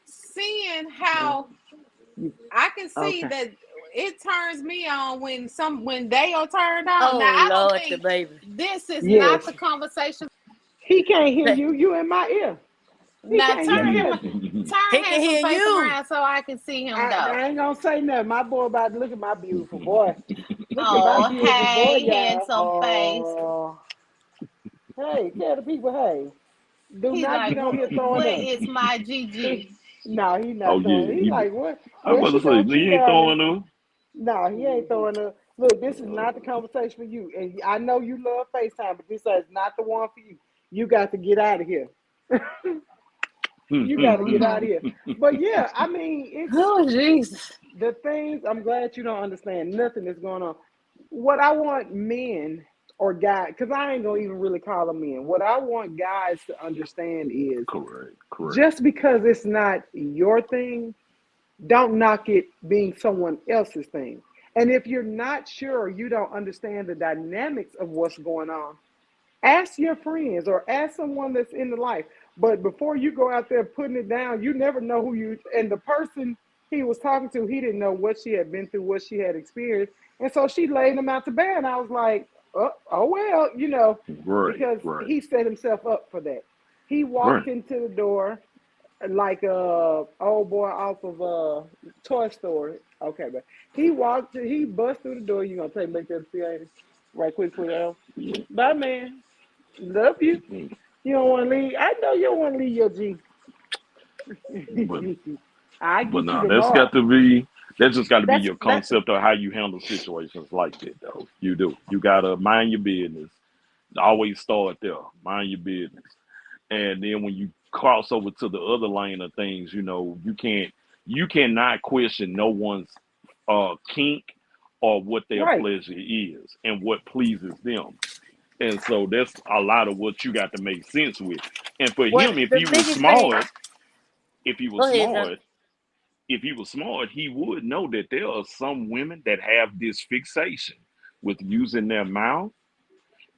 Seeing Uh, how you, I can see okay. that it turns me on when they are turned on. Now Oh I don't Lord, the think baby. this is not Yes. the conversation. He can't hear you. You in my ear. He Now can't hear turn Kevin. He can handsome hear face you. around so I can see him though. I ain't gonna say nothing. My boy about to look at my beautiful boy. Look at my Oh, beautiful boy, hey, y'all. handsome face. Oh, hey, tell the people, hey, do He not like, get on here throwing where up. is my GG? No, he Oh not yeah, throwing. He like, what? I There was she about to go, say cheat you ain't on me. throwing them. No, he ain't throwing up. Look, this is not the conversation for you. And I know you love FaceTime, but this is not the one for you. You got to get out of here. You got to get out of here. But yeah, I mean, it's Oh, Jesus. the things. I'm glad you don't understand nothing that's going on. What I want men or guys, because I ain't gonna even really call them men. What I want guys to understand is Correct, correct. just because it's not your thing, don't knock it being someone else's thing. And if you're not sure, you don't understand the dynamics of what's going on, ask your friends or ask someone that's in the life. But before you go out there putting it down, you never know who you and the person he was talking to, he didn't know what she had been through, what she had experienced. And so she laid him out to bed. And I was like, oh well, Right, because right, he set himself up for that. He right. walked into the door like old boy off of Toy Story. Okay, but he bust through the door. You gonna take make that theater right quick for you. Bye, man. Love you. Mm. You don't want to leave. I know you don't want to leave your G. But I but get you no, that's tomorrow. got to be that's just got to be That's your that. concept of how you handle situations like that, though. You do. You gotta mind your business. Always start there. Mind your business. And then when you cross over to the other lane of things, you cannot question no one's kink or what their Right. pleasure is and what pleases them. And so that's a lot of what you got to make sense with. And for What him, if the he was biggest thing? smart, if he was Go ahead, smart, John. if he was smart, he would know that there are some women that have this fixation with using their mouth,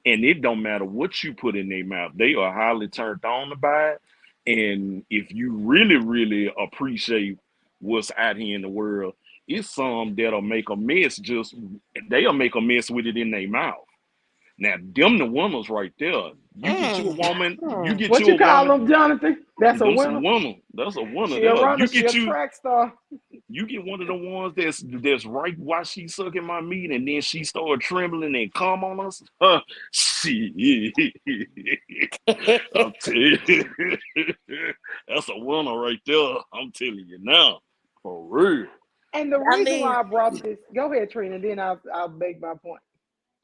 and it don't matter what you put in their mouth, they are highly turned on by it. And if you really, really appreciate what's out here in the world, it's some that'll make a mess. Just they'll make a mess with it in their mouth. Now, them the winners right there. You get you a Mm. woman, you get What you you a call woman. them, Jonathan? That's a Them some winner. woman. That's a winner She a there. runner. She a track star. You get one of the ones that's right while she's sucking my meat, and then she started trembling and come on us. Shit. I'm telling you, that's a winner right there. I'm telling you now, for real. And the I reason mean, why I brought this, go ahead, Trina. Then I'll make my point.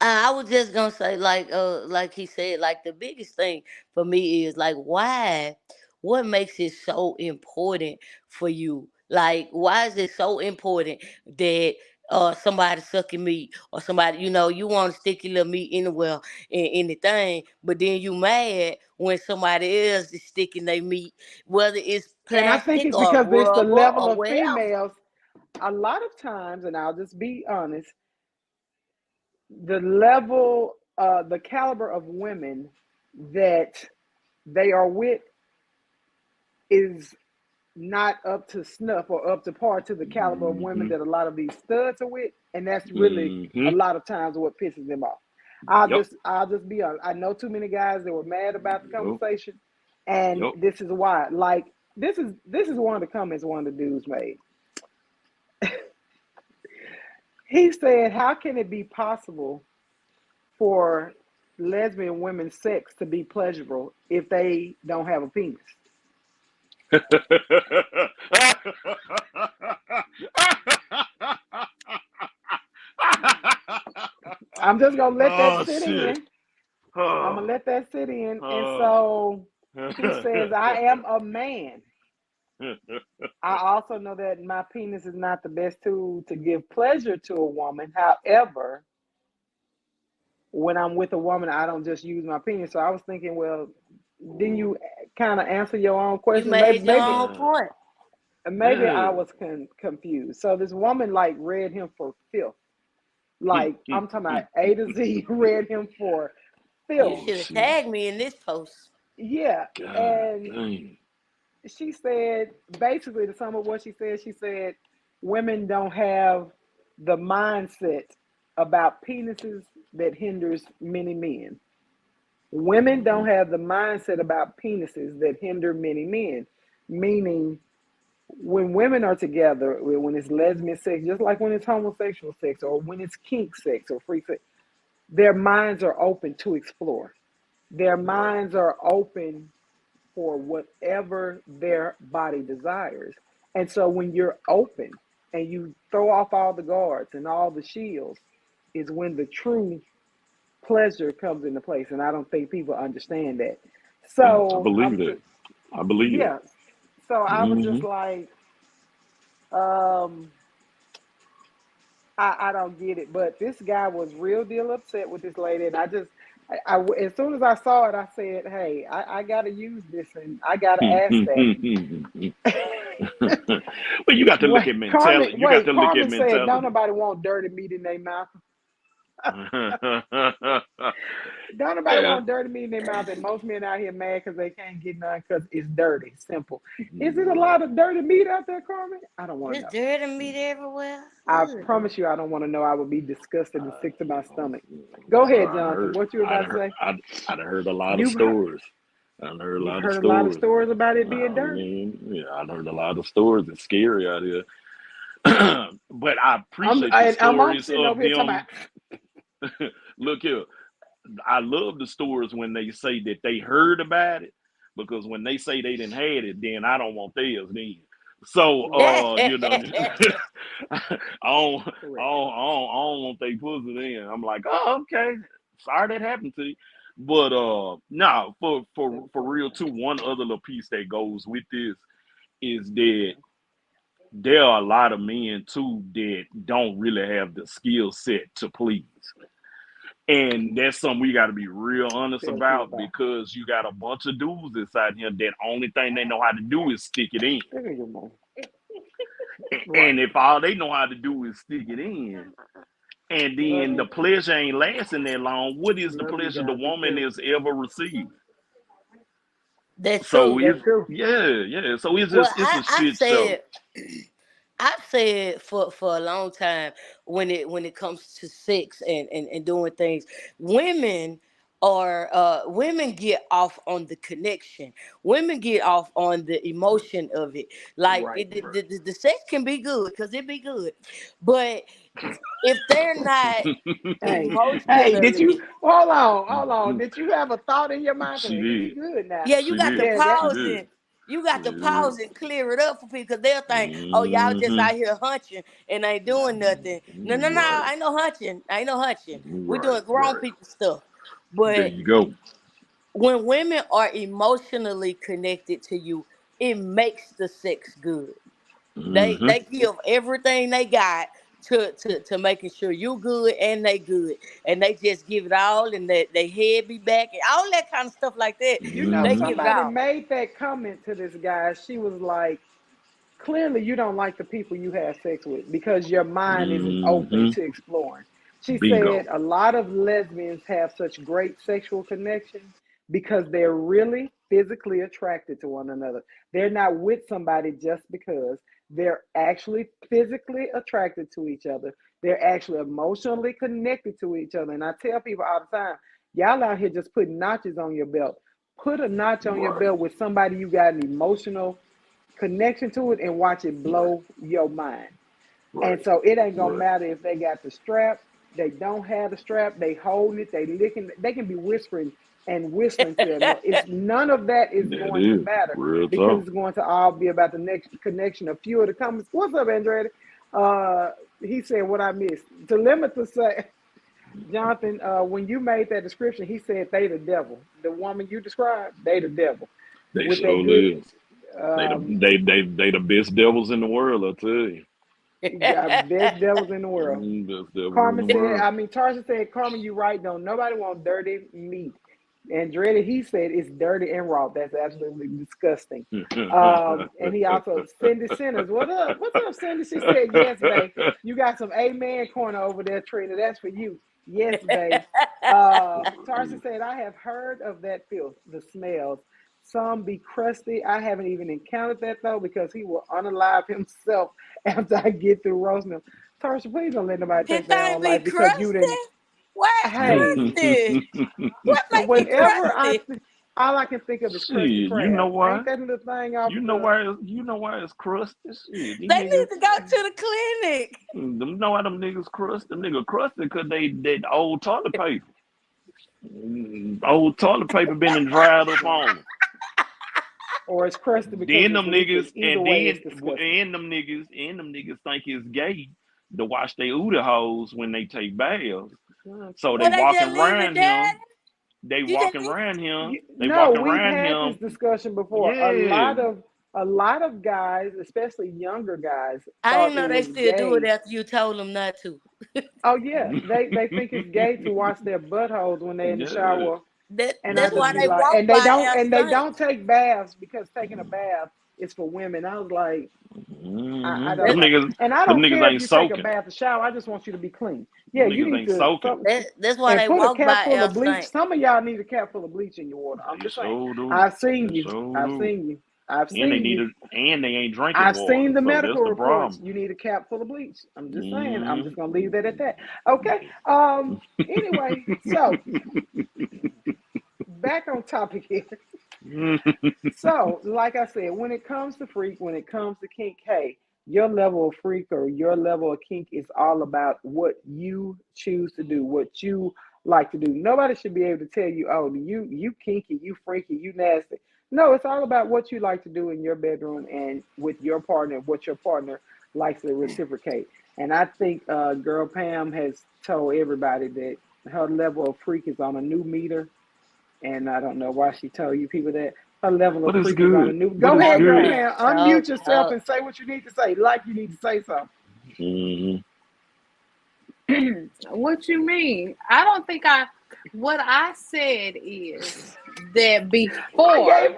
I was just gonna say, like he said, like the biggest thing for me is like, why? What makes it so important for you? Like, why is it so important that somebody sucking meat or somebody, you want to stick your little meat anywhere in anything, but then you mad when somebody else is sticking their meat, whether it's And I think plastic it's or because it's the rubber level or of whatever. females. A lot of times, and I'll just be honest, the level, the caliber of women that they are with is not up to snuff or up to par to the caliber of women Mm-hmm. that a lot of these studs are with, and that's really a Mm-hmm. lot of times what pisses them off. Yep. I'll just be honest. I know too many guys that were mad about the Yep. conversation, and Yep. this is why. Like this is one of the comments one of the dudes made. He said, "How can it be possible for lesbian women's sex to be pleasurable if they don't have a penis?" I'm just gonna let that Oh sit shit. in. I'm gonna Oh, let that sit in. And oh. so he says, "I am a man. I also know that my penis is not the best tool to give pleasure to a woman. However, when I'm with a woman, I don't just use my penis." So I was thinking, well, didn't you kind of answer your own You question? Maybe, made your maybe, own Yeah. point. maybe I Yeah. was confused. So this woman like read him for filth. Like I'm talking about A to Z, read him for You filth. Oh should have shit. tagged me in this post. Yeah, God and dang. she said basically to sum up what she said women don't have the mindset about penises that hinders many men. Women Mm-hmm. don't have the mindset about penises that hinder many men. Meaning, when women are together, when it's lesbian sex, just like when it's homosexual sex or when it's kink sex or free sex, their minds are open to explore. Their minds are open for whatever their body desires. And so when you're open and you throw off all the guards and all the shields, is when the true pleasure comes into place. And I don't think people understand that. I So believe that. I believe it. yeah. So I was Mm-hmm. just like, um, I don't get it. But this guy was real deal upset with this lady, and as soon as I saw it, I said, "Hey, I got to use this, and I got to ask that." But you got to look Wait, at mentality. You got to look at Carmen said, "Don't mentality. nobody want dirty meat in their mouth. Don't nobody Yeah. want dirty meat in their mouth." And most men out here mad because they can't get none because it's dirty. Simple. Is it a lot of dirty meat out there, Carmen? I don't want to There's know. dirt and meat everywhere. I Ugh. promise you, I don't want to know. I would be disgusted and Uh, sick to my stomach. Go ahead, Jonathan. What you were about to say? I'd heard a lot of You've stories. I've heard a you've lot of heard a lot of stories. stories about it being I dirty. mean, yeah, I've heard a lot of stories. It's scary out here. But I appreciate the I'm stories sitting of over here talking them. about. Look here, I love the stories when they say that they heard about it, because when they say they didn't had it, then I don't want theirs then. So, Right. I don't, Correct. I don't want they pussy then. I'm like, oh, okay, sorry that happened to you. But no, for real too. One other little piece that goes with this is that there are a lot of men too that don't really have the skill set to please. And that's something we got to be real honest Tell the truth about, about. because you got a bunch of dudes inside here that only thing they know how to do is stick it in. Look at your mom. Right. And if all they know how to do is stick it in, and Love then the you. pleasure ain't lasting that long, what is the Love you pleasure the guys. Be woman careful. has ever received? That's So true. That's it's, true. yeah. So Well, it's a I shit show. said I've said for a long time when it comes to sex and doing things, women women get off on the connection. Women get off on the emotion of it. Like Right. the sex can be good because it be good, but if they're not Hey, hey, did you emotionally, hold on? Did you have a thought in your mind? Because She it can be did. good now. yeah, you She got to did. Yeah, that She pause did. and you got to Yeah. pause and clear it up for people because they'll think, oh, y'all just Hmm. out here hunching and ain't doing nothing. No, no, no, Right. ain't no hunching. Ain't no hunching. We Right. doing grown Right. people stuff. There But you go. when women are emotionally connected to you, it makes the sex good. Hmm. They give everything they got to making sure you good and they good. And they just give it all and they head be back and all that kind of stuff like that. They Hmm. give it somebody all. made that comment to this guy. She was like, clearly you don't like the people you have sex with because your mind isn't open Hmm. to exploring. She said Bingo. a lot of lesbians have such great sexual connection because they're really physically attracted to one another. They're not with somebody just because. They're actually physically attracted to each other. They're actually emotionally connected to each other. And I tell people all the time, y'all out here just putting notches on your belt. Put a notch on your Right. belt with somebody you got an emotional connection to it and watch it blow your mind. Right. And so it ain't gonna Right. matter if they got the strap, they don't have the strap, they holding it, they licking, they can be whispering and whistling to that. It's none of that is That going to is matter real because tough. it's going to all be about the next connection. A few of the comments. What's up, Andretti? He said what I missed. To limit to say, Jonathan, when you made that description, he said they the devil. The woman you described, they the devil They with that sure good. is. They the best devils in the world, I tell you. Got best devils in the world. Best devils in Carmen the said, world. Tarsha said, Carmen, you right, though. Nobody want dirty meat. And Dreddy, he said it's dirty and raw. That's absolutely disgusting. And he also, Cindy Sinners, what up? What's up, Cindy? She said, yes, babe. You got some amen corner over there, Trina. That's for you. Yes, babe. Tarsha said, I have heard of that filth, the smells. Some be crusty. I haven't even encountered that, though, because he will unalive himself after I get through roasting him. Tarsha, please don't let nobody His take their thing own be life because you crusty. didn't. Why it's Hey, crusty? What make it whenever crusty? all I can think of is Shit, Krusty you know Krab. why? Ain't that little thing off You of know the? why? You know why it's crusty? Shit, these They need niggas. to go to the clinic. Them know why them niggas crusty. Them niggas crusty because they old toilet paper. Old toilet paper been dried up on 'em. Or it's crusty because Then it's them liquid. niggas Either way, it's disgusting. and them niggas think it's gay to wash their ooty holes when they take baths. So Well, they just leave it there. they You just walking around him, they No, walking we've around had this him. discussion before. Yeah. A lot of guys, especially younger guys, I thought didn't it know they was still do it gay. after you told them not to. Oh yeah, they think it's gay to wash their buttholes when they're in the Yeah. shower. And I That's just why be they like, walk by our and they sink. don't take baths because taking a bath is for women. I was like, I don't That's know. And I Them don't niggas care if ain't you take a soaking. bath or shower. I just want you to be clean. Yeah, Them you niggas need ain't to soaking. that's why and they put a walk cap by full our of bleach. sink. Some of y'all need a cap full of bleach in your water. I'm They just saying. sure do. I've seen They you. sure I've do. seen you. I've And they seen need you. it, and they ain't drinking I've water. seen the So that's medical the reports. problem. You need a cap full of bleach. I'm just saying. I'm Mm. just gonna leave that at that. Okay. Anyway, so back on topic here. So, like I said, when it comes to freak, when it comes to kink, hey, your level of freak or your level of kink is all about what you choose to do, what you like to do. Nobody should be able to tell you, oh, you kinky, you freaky, you nasty. No, it's all about what you like to do in your bedroom and with your partner, what your partner likes to reciprocate. And I think girl Pam has told everybody that her level of freak is on a new meter, and I don't know why she told you people that her level of But it's freak is on a good. new. But Go it's ahead, girl good. Amen. Pam. Talk, Unmute yourself talk. and say what you need to say, like you need to say something. Hmm. What you mean? I don't think I. What I said is that I before. gave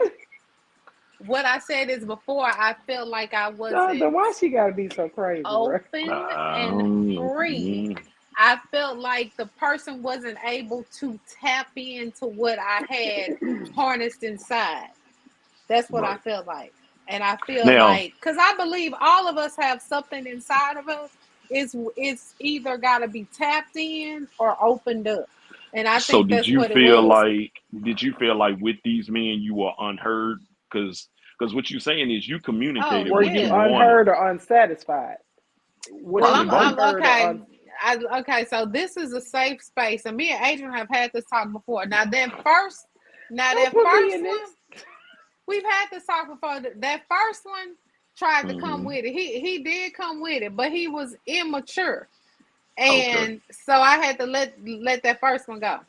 What I said is before I felt like I Jonathan. wasn't Why she gotta be so crazy, bro? open and free. Mm. I felt like the person wasn't able to tap into what I had harnessed inside. That's what I Right. felt like. And I feel Now, like, because I believe all of us have something inside of us. It's either got to be tapped in or opened up. And I so think that's what it was. did you feel like with these men you were unheard? Because what you're saying is you Oh, communicated Were what you you yeah. wanted. unheard or unsatisfied? Was Well, Probably you both. I'm unheard or okay. un? Okay, so this is a safe space, and me and Adrian have had this talk before. That Don't put me first in one, this. we've had this talk before. That first one tried to come Hmm. with it. He did come with it, but he was immature, Okay. and so I had to let that first one go.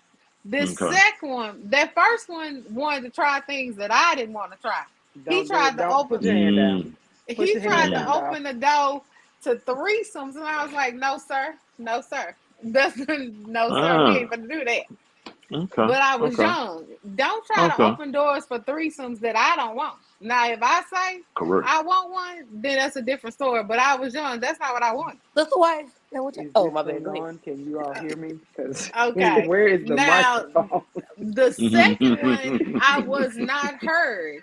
The Okay. second one, that first one wanted to try things that I didn't want to try. He Don't do it. tried to Don't put open your hand down. Mm. Put he your hand tried to down, Mm. dog. open the door to threesomes, and I was like, "No, sir, no, sir, no, sir, we ain't Ah. gonna do that." Okay. But I was Okay. young. Don't try to Okay. open doors for threesomes that I don't want. Now, if I say Correct. I want one, then that's a different story. But I was young. That's not what I wanted. Sister wife. Now what you? Is Oh, this my bad. thing Go ahead. on? Can you all hear me? Because Okay. where is the Now, microphone? the second one, I was not heard.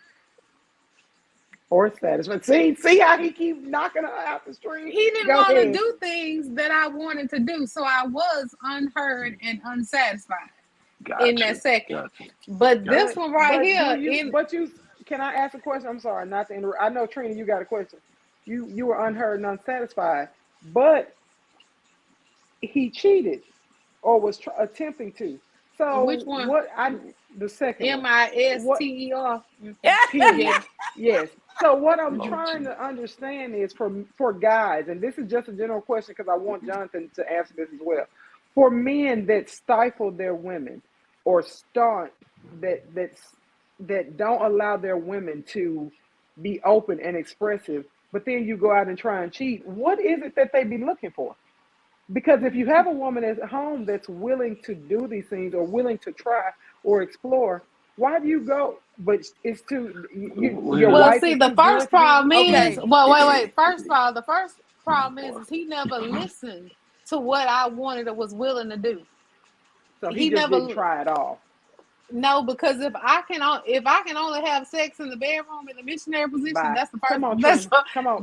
Or satisfied? See how he keep knocking her out the street? He didn't Go want to ahead. do things that I wanted to do, so I was unheard and unsatisfied in that Gotcha. second. Gotcha. But this But one right here, in can I ask a question? I'm sorry, not to interrupt. I know Trina, you got a question. You were unheard and unsatisfied, but he cheated or was attempting to. which So one? what I the second one. What MISTER. Okay. period. Yeah. Yes. So what I'm Lord trying Jesus. to understand is for guys, and this is just a general question because I want Jonathan to answer this as well. For men that stifle their women or stunt that don't allow their women to be open and expressive, but then you go out and try and cheat, what is it that they be looking for? Because if you have a woman at home that's willing to do these things or willing to try or explore, why do you go? But it's too your Well, Well, wife see, is the too good first to be. problem is, Okay. well, wait. First of all, the first problem is he never listened to what I wanted or was willing to do. So he He just didn't never. try at all. No, because if I can only have sex in the bedroom in the missionary position, Bye. that's the Come first on, Trina.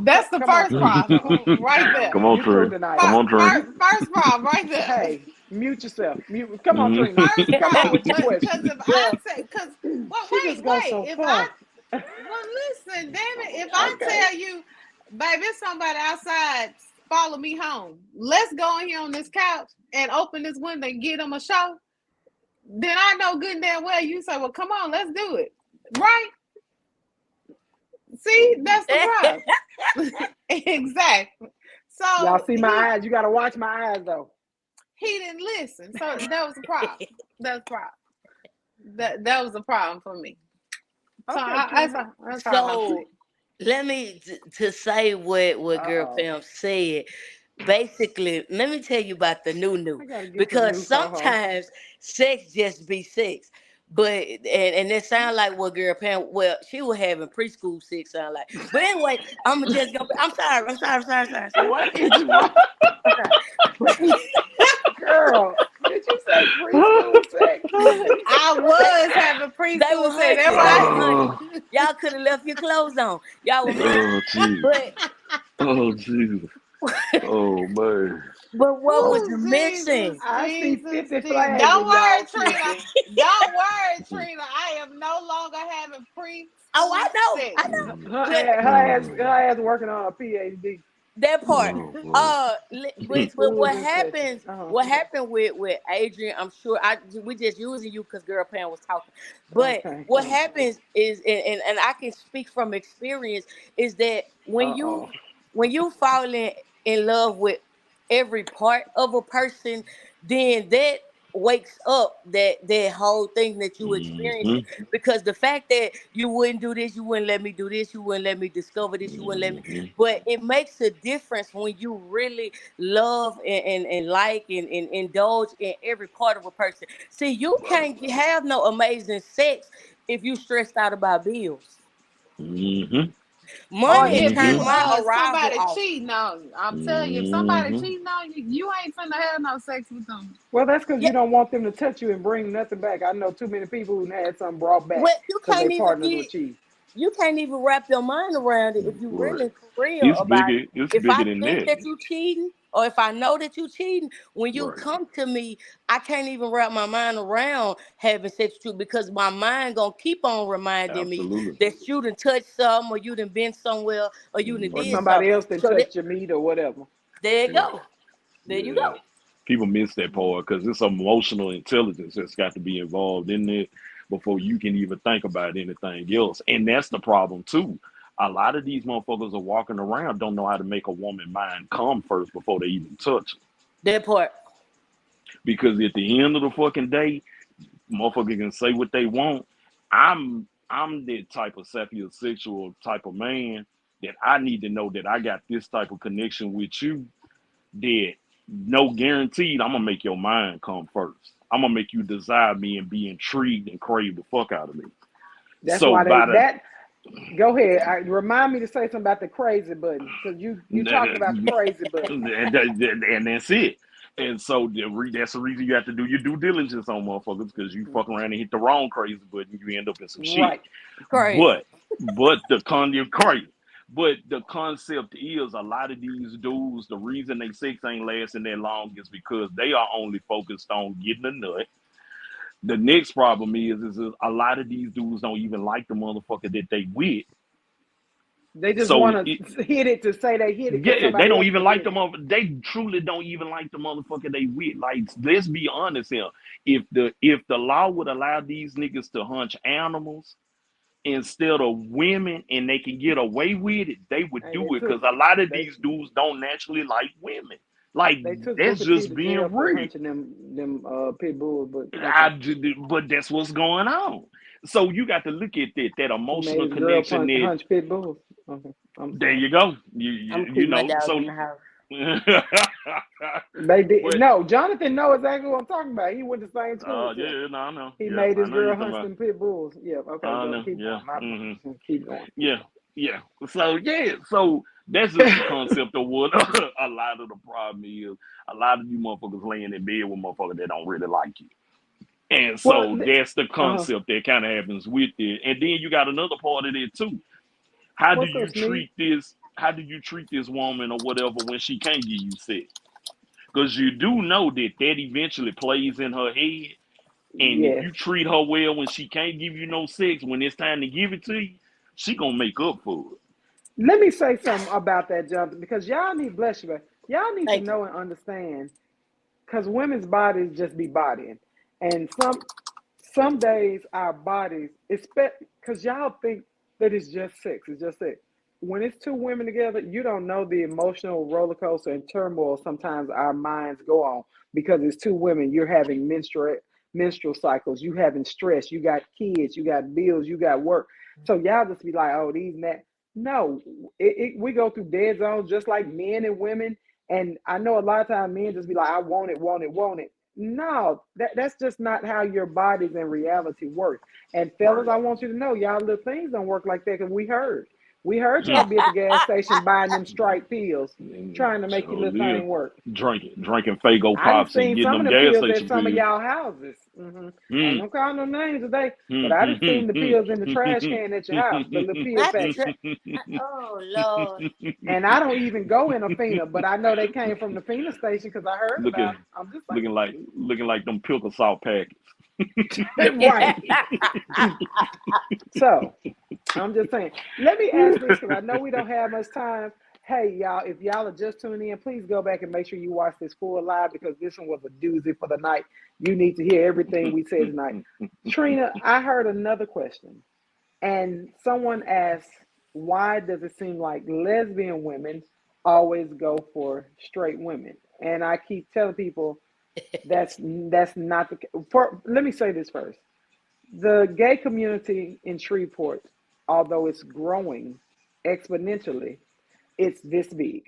that's the Come on, first Trina. Come on. problem right there. come on, You through Trey. tonight. Come on, Trey. First problem right there. Hey, mute yourself. Mute. Come on, Trina. First Come on problem, with your but because question. if I Well, say, because well, She just goes so if I far. well listen, damn it, if I Okay. tell you, baby, it's somebody outside follow me home. Let's go in here on this couch and open this window and get them a show. Then I know good and damn well you say, well, come on, let's do it. Right? See, that's the problem. Exactly. Y'all So see my eyes. You got to watch my eyes, though. he didn't listen. So that was the problem. That's the problem. That was the problem for me. So Okay, Trina. that's all I'm so saying. let me to say what Girl Uh-oh. Pam said. Basically, let me tell you about the new I got to get the because new co-host. sometimes sex just be sex. But and it sound like what Girl Pam, well, she was having preschool sex sound like. But anyway, I'm just gonna. I'm sorry. What is wrong? I'm sorry. Girl, did you say preschool sex? I was having They preschool were sex. honey. That's Oh, Y'all could have left your clothes on. Y'all were messing. oh, Jesus. But Oh, Jesus. Oh, man. but what was Oh, you Jesus, missing? I see Jesus, 50 Jesus. flags Don't in y'all worry, Trina. picture. Don't worry, Trina. I am no longer having Oh, preschool I know. sex. I know. Her But ass, her ass, Oh, her ass working on a PhD. that part. oh, boy. But Preschool is in session. what happened with Adrian, I'm sure we just using you because Girl Pam was talking. But Okay. what happens is and I can speak from experience is that Uh-oh. when you fall in love with every part of a person, then that wakes up that whole thing that you experiencing, Mm-hmm. because the fact that you wouldn't do this, you wouldn't let me do this, you wouldn't let me discover this, you wouldn't let me, Mm-hmm. but it makes a difference when you really love and like and indulge in every part of a person. See, you can't have no amazing sex if you stressed out about bills. Mm-hmm. Or Money if turn Mm-hmm. you my arousal somebody off. cheating on you. I'm telling you, if somebody Mm-hmm. cheating on you, you ain't finna have no sex with them. Well, that's because Yeah, you don't want them to touch you and bring nothing back. I know too many people who had something brought back well, because their partners were cheating. you can't even wrap your mind around it if you Right. really for real about it. It's If bigger I than think that. that you cheating, or if I know that you cheating, when you Right. come to me, I can't even wrap my mind around having sex with you because my mind gonna keep on reminding me Absolutely. that you done touched something, or you done been somewhere, or you done Or did Mm-hmm. somebody something. else that So that touched your meat or whatever. there you Right. go. There you Yeah. go. People miss that part because it's emotional intelligence that's got to be involved in it before you can even think about anything else. And that's the problem too. A lot of these motherfuckers are walking around don't know how to make a woman mind come first before they even touch her. That part. Because at the end of the fucking day, motherfucker can say what they want. I'm that type of sapiosexual type of man that I need to know that I got this type of connection with you that no guaranteed I'm gonna make your mind come first. I'm gonna make you desire me and be intrigued and crave the fuck out of me. That's So why they by the that Go ahead. Remind me to say something about the crazy button because you talked about the crazy button. And that's it. And so that's the reason you have to do your due diligence on motherfuckers because you fuck around and hit the wrong crazy button, you end up in some shit. Right. Crazy. But you're crazy. But the concept is a lot of these dudes, the reason they sex ain't lasting that long is because they are only focused on getting a nut. The next problem is a lot of these dudes don't even like the motherfucker that they with. They just So want to hit it to say they hit it because yeah, they somebody don't else even can like hit the it. mother. They truly don't even like the motherfucker they with. Like, let's be honest here. If the law would allow these niggas to hunch animals instead of women and they can get away with it, they would Hey, do it because a lot of they these dudes don't naturally like women. Like, they took that's Booker T just to being jail for real. hunching them pit bulls, but okay. But that's what's going on. So you got to look at that He made emotional his girl connection that hunch pit bulls. Okay, I'm there sorry. you go. I'm You keeping my know, dog so in the house. They did but no. Jonathan know exactly what I'm talking about. He went to the same school as him. yeah, no, I know. He Yeah, made I his know you're girl talking hunch about. them pit bulls. Yeah. Okay. I Go know. keep Yeah. going. Keep going. Yeah. Yeah. So yeah. So that's just the concept of what a lot of the problem is. A lot of you motherfuckers laying in bed with motherfuckers that don't really like you. And Well, so that's the uh-huh. concept that kind of happens with it. And then you got another part of it too. How do What's up, you Sneak? treat this? How do you treat this woman or whatever when she can't give you sex? Because you do know that eventually plays in her head. And if Yes. you treat her well when she can't give you no sex, when it's time to give it to you, she gonna make up for it. Let me say something about that, Jonathan, because y'all need bless you, y'all need to Thank you. know and understand because women's bodies just be bodying, and some days our bodies, expect because y'all think that it's just sex. It's just sex. When it's two women together, you don't know the emotional roller coaster and turmoil sometimes our minds go on because it's two women. You're having menstrual cycles. You having stress. You got kids. You got bills. You got work. So y'all just be like, oh, these and that. No, we go through dead zones just like men and women. And I know a lot of times men just be like, I want it, want it, want it. No, that's just not how your bodies in reality work. And fellas, Right. I want you to know, y'all little things don't work like that because we heard y'all be at the gas station buying them strike pills, trying to make your So little yeah. thing work. Drinking Fago I done pops and seen getting some of them the gas pills at station some of pills. y'all houses. I ain't Mm. gonna call no names today, but I done seen the Mm. pills in the trash can at your house, the little pill Not the packets. oh Lord. And I don't even go in a FINA, but I know they came from the FINA station because I heard about looking them. I'm just looking like them pickle salt packets. saying, right. So I'm just saying. Let me ask this because I know we don't have much time. Hey, y'all, if y'all are just tuning in, please go back and make sure you watch this full live because this one was a doozy for the night. You need to hear everything we said tonight. Trina, I heard another question, and someone asked, why does it seem like lesbian women always go for straight women? And I keep telling people that's not the case. Let me say this first. The gay community in Shreveport, although it's growing exponentially, it's this big.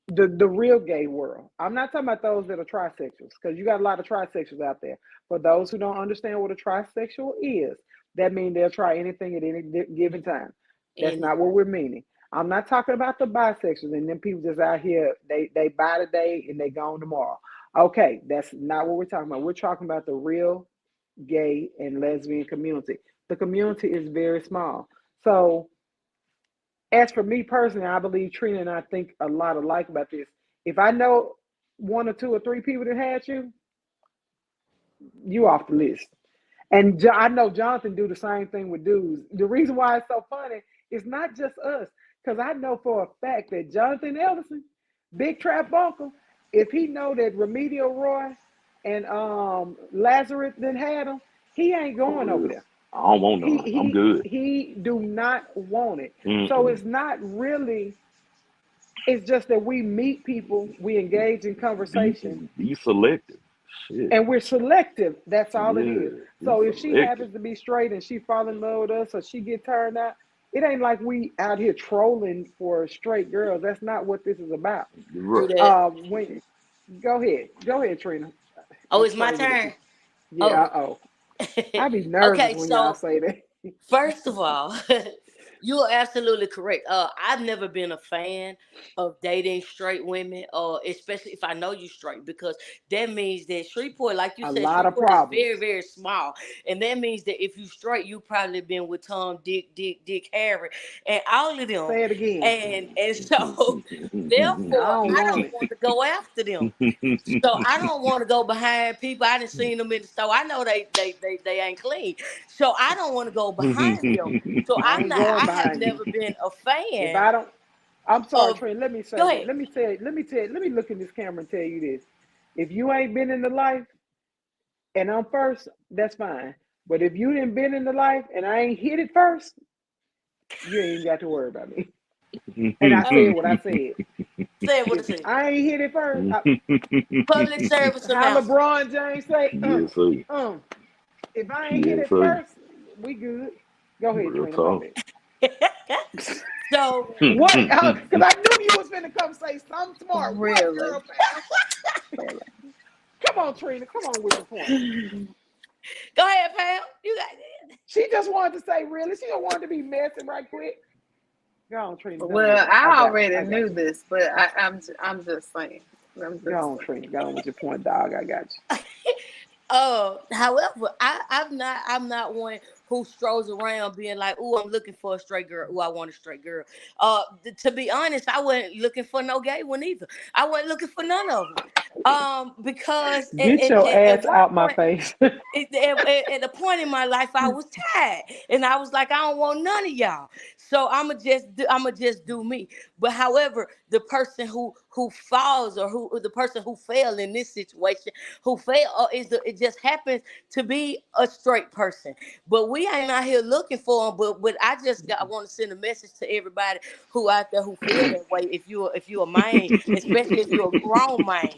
The real gay world. I'm not talking about those that are trisexuals, because you got a lot of trisexuals out there. For those who don't understand what a trisexual is, that means they'll try anything at any given time. That's not what we're meaning. I'm not talking about the bisexuals and them people just out here, they buy today and they gone tomorrow. Okay, that's not what we're talking about. We're talking about the real gay and lesbian community. The community is very small. So as for me personally, I believe Trina and I think a lot alike about this. If I know one or two or three people that had you, you off the list. And I know Jonathan do the same thing with dudes. The reason why it's so funny is not just us, because I know for a fact that Jonathan Elderson, Big Trap Uncle, if he know that Remedial Roy and Lazarus then had him, he ain't For going over real. there. I don't want He none. I'm he good. he do not want it. So Mm-mm. it's not really. It's just that we meet people, we engage in Be conversation, be selective. Shit. and we're selective. That's all it Yeah. is. Be So if she selective. happens to be straight and she fall in love with us or she get turned out, it ain't like we out here trolling for straight girls. That's not what this is about. do Right. that. When go ahead, Trina. Oh, I'm it's my sorry to turn. get yeah. Oh. I be nervous Okay, when y'all so say that. first of all, You're absolutely correct. I've never been a fan of dating straight women, especially if I know you straight, because that means that Shreveport, like you A said, lot of Shreveport is problems. very, very small, and that means that if you straight, you probably been with Tom, Dick, Harry, and all of them, Say it again. and so therefore, I don't I want don't it. want to go after them. So I don't want to go behind people. I didn't seen them in the store. I know they ain't clean. So I don't want to go behind them. So I ain't going I have behind you. never been a If fan I don't, I'm sorry, of. Trent. Let me say Go that. ahead. Let me look in this camera and tell you this. If you ain't been in the life and I'm first, that's fine. But if you didn't been in the life and I ain't hit it first, you ain't got to worry about me. And I said Oh, what I said. say what it If said. I ain't hit it first, Public service how announcement. LeBron James say, Yes, sir. um. If I ain't hit Yes, it sir. first, we good. Go ahead, Real Trina. My talk. bad. So What? Because I knew you was finna come say something smart. What, Really. girl, Pam? Come on, Trina. Come on with your point. go ahead, Pam. You got it. She just wanted to say really. She don't want to be messing right quick. Go on, Trina. Go on with Well, it. I I got you. already I got knew you. this, but I'm just saying. I'm Go just on, Trina. Go on with your point, dog. I got you. However, I'm not one who strolls around being like, "Oh, I'm looking for a straight girl. Oh, I want a straight girl." To be honest, I wasn't looking for no gay one either. I wasn't looking for none of them. Because Get your at ass one out my point, face. at a point in my life, I was tired, and I was like, I don't want none of y'all. So I'ma just do me. But however, the person who falls, or who the person who fell in this situation, who fell, it just happens to be a straight person. But we ain't out here looking for them. But I want to send a message to everybody who out there who feel that way. If you're a man, especially if you're a grown man,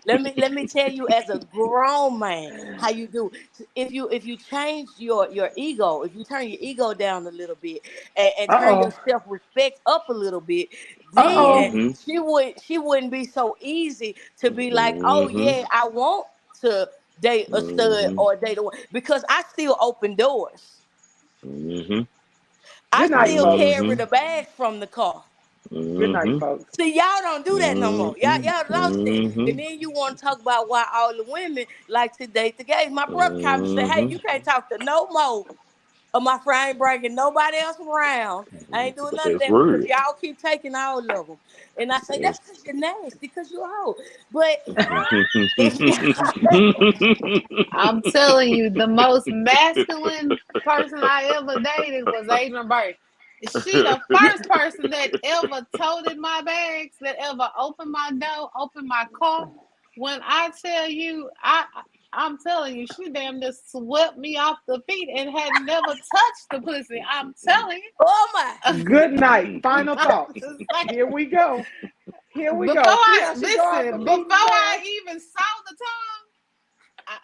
let me tell you, as a grown man, how you do. If you change your ego, if you turn your ego down a little bit, and turn your Uh-oh. self-respect up a little bit, then Uh-oh. Mm-hmm. she wouldn't be so easy to be like, oh Mm-hmm. yeah, I want to date a stud Mm-hmm. or date a one, because I still open doors. Mm-hmm. I Good night, still folks. carry Mm-hmm. the bag from the car. Good night, Mm-hmm. folks. See, y'all don't do that no more. Y'all lost it. Mm-hmm. And then you want to talk about why all the women like to date the gays. My brother called me and said, hey, Mm-hmm. you can't talk to no more of my friend. I ain't bringing nobody else around. I ain't doing none of That's that because real. y'all keep taking all of them. And I say, that's That's because you're nasty, because you're a hoe. But if y'all, I'm telling you, the most masculine person I ever dated was Adrian Burke. She the first person that ever toted my bags, that ever opened my door, opened my car. When I tell you, I'm telling you, she damn just swept me off the feet and had never touched the pussy. I'm telling oh my. you. Good night. Final I'm thoughts. just like, Here we go. Here we before go. See I how she go off the listen, before beaten I path? even saw the tongue,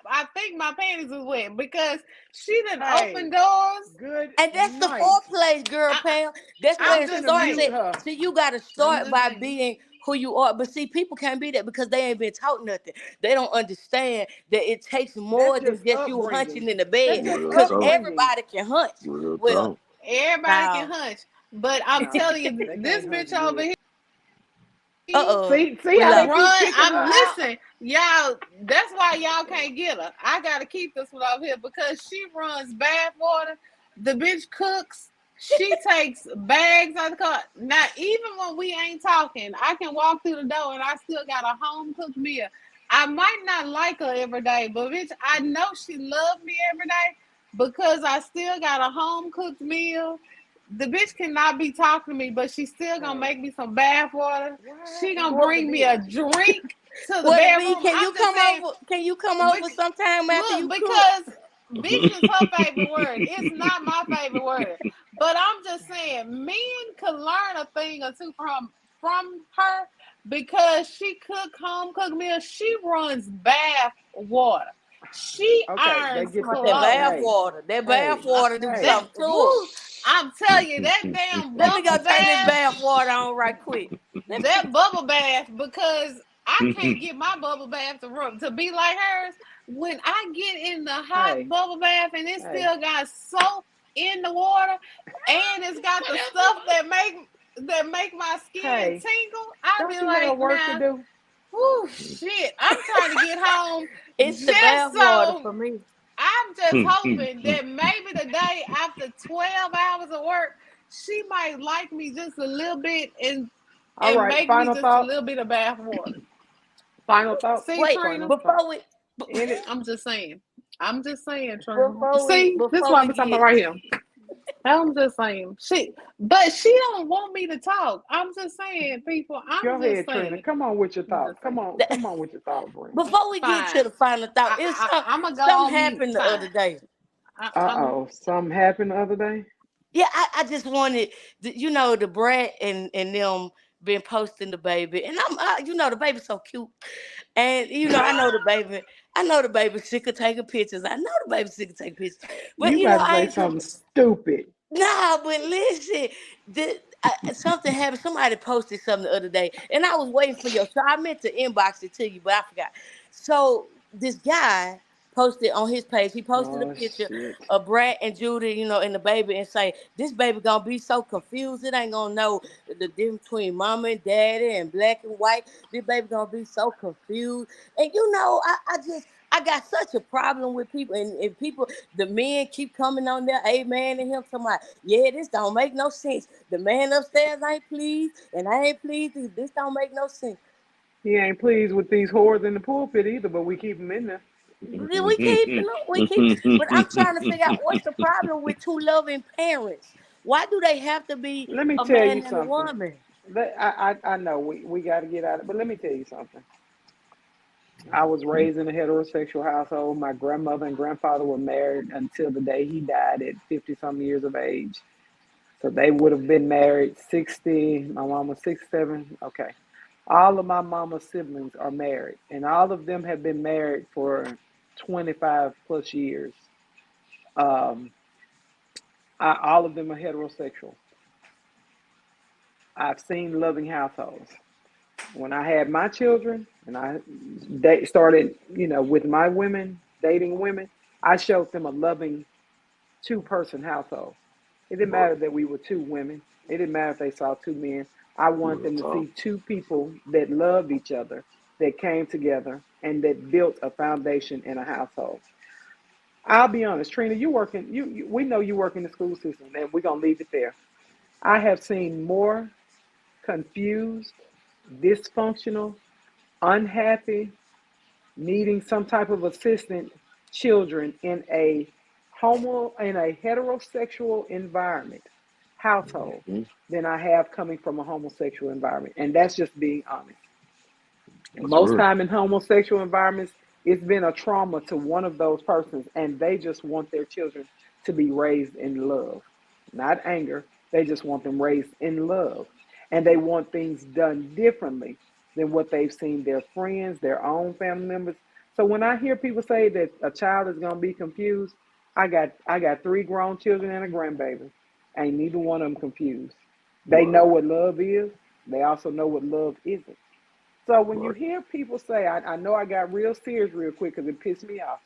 I think my panties was wet because she didn't open Hey, doors. good And that's the night. foreplay, girl, I, Pam. That's I'm where I'm it just finna starts. mute saying. her. See, you got to I'm start just by saying. being who you are. But see, people can't be that because they ain't been taught nothing. They don't understand that it takes more That's than just just you upbringing. hunching in the bed. That's just real Because talk. upbringing. everybody can hunch. Real Well, talk. Everybody can now, hunch, but I'm No, telling you, they this can't bitch hunt over good. here See we how they lost. keep run. kicking her I'm out? listen, y'all. That's why y'all can't get her. I gotta keep this one over here because she runs bath water. The bitch cooks. She takes bags out of the car. Now, even when we ain't talking, I can walk through the door and I still got a home cooked meal. I might not like her every day, but bitch, I know she loves me every day because I still got a home cooked meal. The bitch cannot be talking to me, but she still gonna Hey, make me some bath water. why She gonna important to bring me a this? drink to the Well, the B, bedroom. can you I'm just come saying, over? Can you come over sometime after look, you cook? because bitch is her favorite word. It's not my favorite word. But I'm just saying, men could learn a thing or two from her because she cook home cooked meals. She runs bath water. She Okay, they irons get the But that point. bath clothes. Hey, water, that bath hey, water do That hey. something to woo, I'm telling you, that damn her. Let me go bubble turn this bath. bath water on right quick. Let me, That bubble bath, because I can't get my bubble bath to be like hers. When I get in the hot Hey, bubble bath and it hey, still got soap in the water, and it's got the stuff that make my skin Hey, tingle. I don't be you have like, work to now, do? oh shit, I'm trying to get home It's the just bath water so. for me. I'm just hoping that maybe the day after 12 hours of work, she might like me just a little bit All and right, make me final just a thought. little bit of bath water. Final thought. See, Wait, Final Trina, thought. before we In it. I'm just saying. I'm just saying, Trina. before we See, this is before what we I'm talking about get right here. I'm just saying. But she don't want me to talk. I'm just saying, people. I'm Go just ahead, Trina. saying. Come on with your I'm thought. just saying. Come on with your thought, Brent. before we get to Fine. the final thought, it's I'm gonna go something on mute. happened the other Fine. day. Uh I'm. oh, something happened the other day. Yeah, I just wanted, the brat and them been posting the baby, and the baby's so cute, and I know the baby sick of taking pictures. I know the baby sick of taking pictures, but You about to I say ain't trying. something stupid. Nah, but listen, something happened. Somebody posted something the other day, and I was waiting for your. So I meant to inbox it to you, but I forgot. So this guy posted on his page. He posted a Oh picture shit. of Brad and Judy, and the baby, and say this baby gonna be so confused. It ain't gonna know the difference between mama and daddy and black and white. This baby gonna be so confused. And I got such a problem with people, and people, the men keep coming on there, amen, and him talking about, yeah, this don't make no sense. The man upstairs ain't pleased, and I ain't pleased. This don't make no sense. He ain't pleased with these whores in the pulpit either, but we keep them in there. But I'm trying to figure out what's the problem with two loving parents. Why do they have to be Let me a tell you man and a something. woman? I know we got to get out of it, but let me tell you something. I was raised in a heterosexual household. My grandmother and grandfather were married until the day he died at 50 some years of age. So they would have been married 60, my mom was 67. Okay. All of my mama's siblings are married, and all of them have been married for 25 plus years. Um, all of them are heterosexual. I've seen loving households. When I had my children and started, with my women, dating women, I showed them a loving two-person household. It didn't matter that we were two women. It didn't matter if they saw two men. I wanted them to see two people that loved each other, that came together, and that built a foundation in a household. I'll be honest, Trina, you working. We know you work in the school system, and we're gonna leave it there. I have seen more confused, dysfunctional, unhappy, needing some type of assistant children in a heterosexual environment household than I have coming from a homosexual environment. And that's just being honest. That's Most real. time in homosexual environments, it's been a trauma to one of those persons, and they just want their children to be raised in love, not anger. They just want them raised in love, and they want things done differently than what they've seen their friends, their own family members. So when I hear people say that a child is gonna be confused, I got three grown children and a grandbaby. Ain't neither one of them confused. They Right, know what love is. They also know what love isn't. So when you right, hear people say, I know I got real serious real quick because it pissed me off.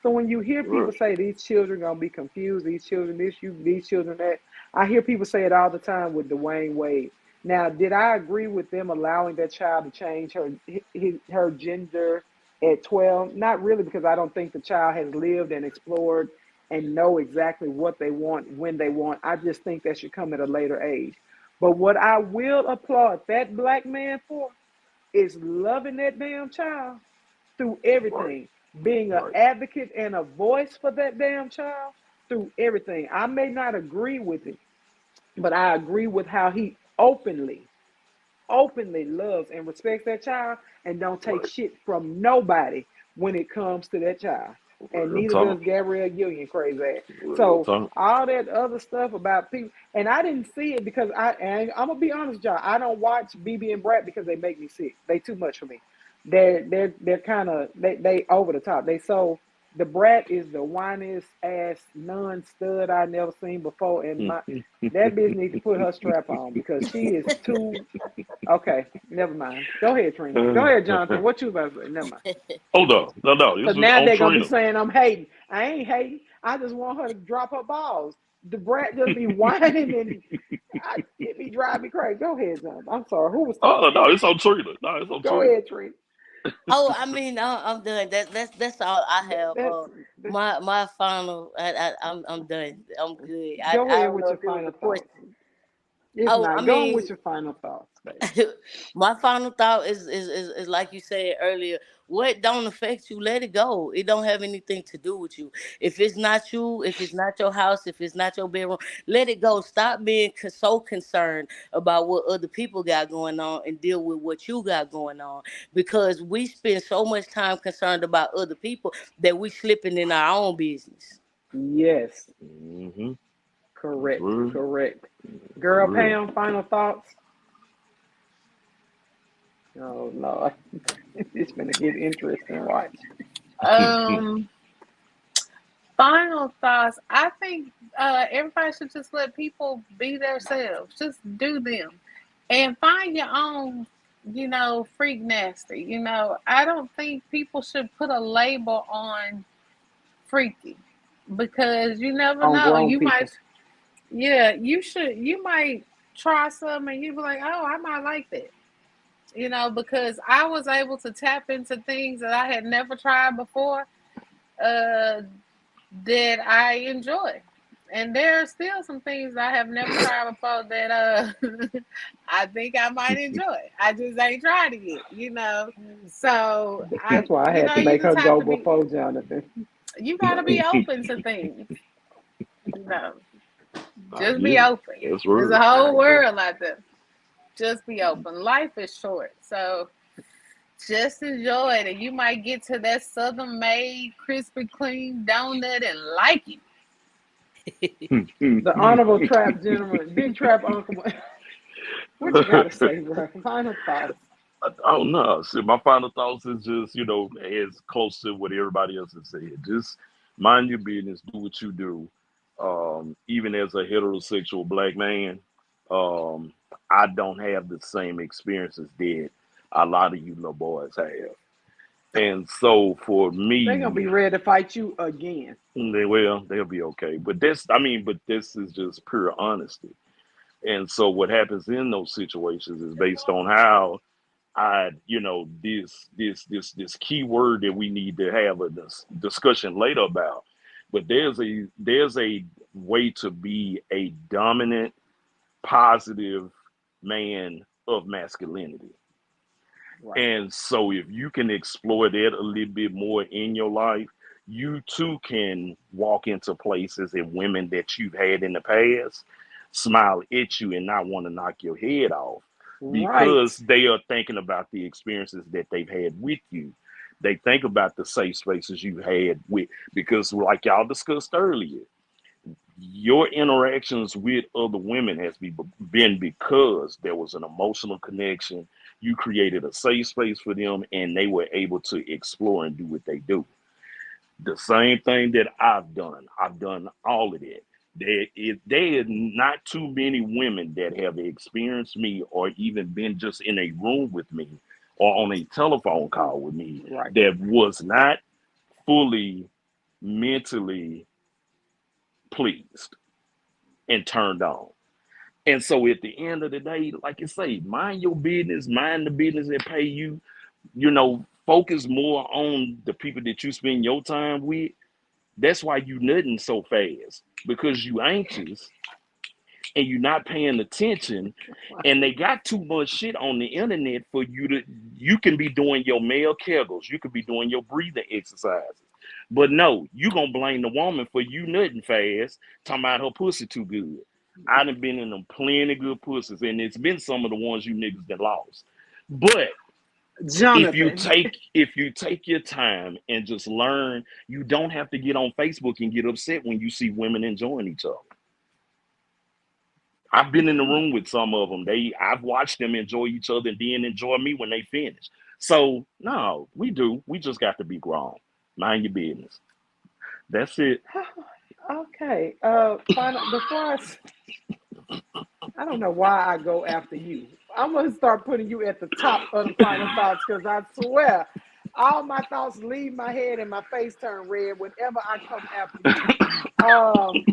So when you hear right. people say these children gonna be confused, these children this, these children that, I hear people say it all the time with Dwayne Wade. Now, did I agree with them allowing that child to change her gender at 12? Not really, because I don't think the child has lived and explored and know exactly what they want when they want. I just think that should come at a later age. But what I will applaud that black man for is loving that damn child through Right, everything, being an right. advocate and a voice for that damn child through everything. I may not agree with it, but I agree with how he openly loves and respects that child and don't take Right. shit from nobody when it comes to that child. And Real neither talk. does Gabrielle Union, crazy ass. Real So talk. all that other stuff about people, and I didn't see it because and I'm gonna be honest, y'all. I don't watch BB and Brat because they make me sick. They too much for me. They're kind of they over the top. The Brat is the whiniest ass non stud I never seen before, and that bitch need to put her strap on because she is too. Okay, never mind. Go ahead, Trina. Go ahead, Jonathan. What you about to say? Never mind. Hold up. No, this Because was now on they're gonna be Trina. saying I'm hating. I ain't hating. I just want her to drop her balls. the brat just be whining and it be driving me crazy. Go ahead, John. I'm sorry. Who was Oh talking? no, it's on Trina. No, it's on Go Trina. ahead, Trina. Oh, I mean, I'm done. That's all I have. That's My final. I'm done. I'm good. go I ahead don't with know your if it was final a thoughts. question. If Oh, I not, go on with mean, your final thoughts, baby. my final thought is like you said earlier. What don't affect you, let it go. It don't have anything to do with you. If it's not you, if it's not your house, if it's not your bedroom, let it go. Stop being so concerned about what other people got going on and deal with what you got going on. Because we spend so much time concerned about other people that we slipping in our own business. Yes, Mm-hmm. That's correct, real. correct. That's Girl, real. Pam, final thoughts? Oh, no. It's going to get interesting. Watch. Um, Final thoughts. I think everybody should just let people be themselves. Just do them, and find your own. Freak nasty. I don't think people should put a label on freaky because you never On know. grown You might, people. yeah, you should. You might try some, and you be like, oh, I might like that. Because I was able to tap into things that I had never tried before. Uh, that I enjoy. And there are still some things I have never tried before that I think I might enjoy. I just ain't tried it yet. So That's why I had to you make just her have go to be before Jonathan. you gotta be open to things. You know. I Just get be it. open. That's There's a real. I whole agree. world out there. Just be open. Life is short. So just enjoy it. And you might get to that southern made, crispy clean donut and like it. The honorable trap gentleman, big trap uncle. What you got to say, bro? Final thoughts. Oh no! See, my final thoughts is just as close to what everybody else has said. Just mind your business, do what you do. Even as a heterosexual black man, um, I don't have the same experiences that a lot of you little boys have, and so for They're going to me, be ready to fight you again. they'll be okay. But this is just pure honesty. And so what happens in those situations is based on how this key word that we need to have a discussion later about. But there's a way to be a dominant, positive man of masculinity. Right. And so if you can explore that a little bit more in your life, you too can walk into places and women that you've had in the past smile at you and not want to knock your head off Right. because they are thinking about the experiences that they've had with you. They think about the safe spaces you had with, because like y'all discussed earlier, your interactions with other women been because there was an emotional connection. You created a safe space for them and they were able to explore and do what they do. The same thing that I've done all of that. There is not too many women that have experienced me or even been just in a room with me or on a telephone call with me Right. that was not fully mentally pleased and turned on. And so at the end of the day, like you say, mind your business, mind the business that pay you, focus more on the people that you spend your time with. That's why you nutting so fast because you anxious and you're not paying attention. And they got too much shit on the internet for you can be doing your male kegels, you could be doing your breathing exercises. But no, you gonna blame the woman for you nutting fast, talking about her pussy too good. I done been in them plenty good pussies, and it's been some of the ones you niggas that lost. But Jonathan. if you take your time and just learn, you don't have to get on Facebook and get upset when you see women enjoying each other. I've been in the room with some of them. I've watched them enjoy each other and then enjoy me when they finish. So no, we do. We just got to be grown. Mind your business. That's it. Okay. Final. I don't know why I go after you. I'm gonna start putting you at the top of the final thoughts because I swear, all my thoughts leave my head and my face turn red whenever I come after you. Um,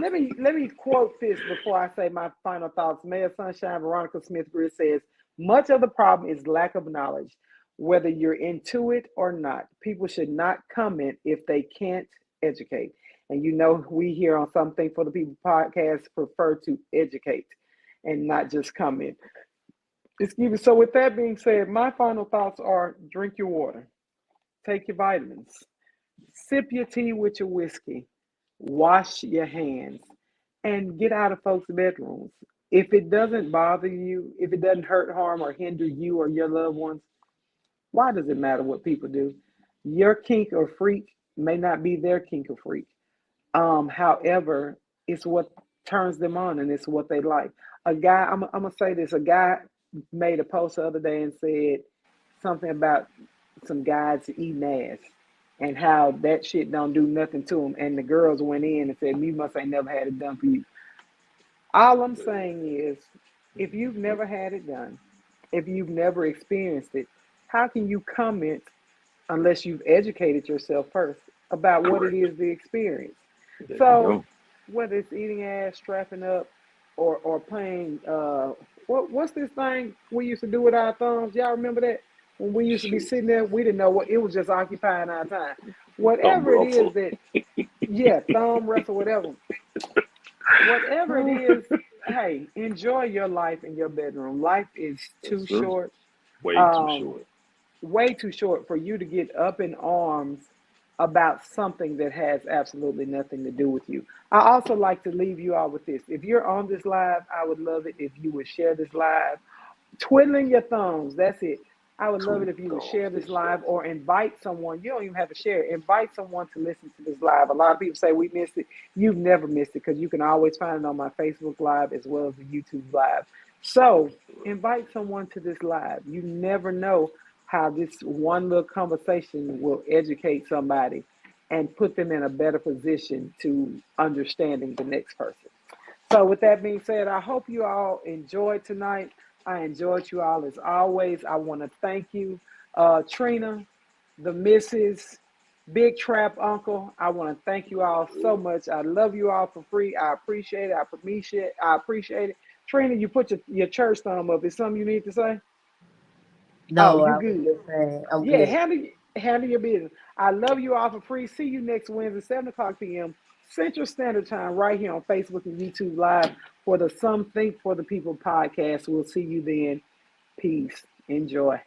let me quote this before I say my final thoughts. Mayor Sunshine Veronica Smith Greer says, much of the problem is lack of knowledge. Whether you're into it or not, people should not comment if they can't educate. And you know, we here on Something for the People podcast prefer to educate and not just comment. Excuse me. So, with that being said, my final thoughts are: drink your water, take your vitamins, sip your tea with your whiskey, wash your hands, and get out of folks' bedrooms. If it doesn't bother you, if it doesn't hurt, harm, or hinder you or your loved ones, why does it matter what people do? Your kink or freak may not be their kink or freak. However, it's what turns them on and it's what they like. A guy, I'm gonna say this. A guy made a post the other day and said something about some guys eating ass and how that shit don't do nothing to them. And the girls went in and said, "You must ain't never had it done for you." All I'm saying is, if you've never had it done, if you've never experienced it, how can you comment unless you've educated yourself first about what it Correct. is to experience? There you So go. whether it's eating ass, strapping up, or playing what's this thing we used to do with our thumbs? Y'all remember that? When we used to be Shoot. sitting there, we didn't know what it was, just occupying our time. Thumb Whatever it is ruffle. that, yeah, thumb wrestle, whatever it is, hey, enjoy your life in your bedroom. Life is That's too true. short. Way too Um, short. way too short for you to get up in arms about something that has absolutely nothing to do with you. I also like to leave you all with this. If you're on this live, I would love it if you would share this live. Twiddling your thumbs, that's it. I would love it Tweet if you would thumbs share for this live sure. or invite someone. You don't even have to share it. Invite someone to listen to this live. A lot of people say we missed it. You've never missed it because you can always find it on my Facebook live as well as the YouTube live. So invite someone to this live. You never know how this one little conversation will educate somebody and put them in a better position to understanding the next person. So, with that being said, I hope you all enjoyed tonight. I enjoyed you all as always. I want to thank you, Trina, the Mrs. Big Trap Uncle. I want to thank you all so much. I love you all for free. I appreciate it. I appreciate it. Trina, you put your church thumb up. Is something you need to say? Oh, No, you I was good. just saying I'm Yeah, good. handle your business. I love you all for free. See you next Wednesday, 7 o'clock p.m. Central Standard Time, right here on Facebook and YouTube Live for the Some Think for the People podcast. We'll see you then. Peace. Enjoy.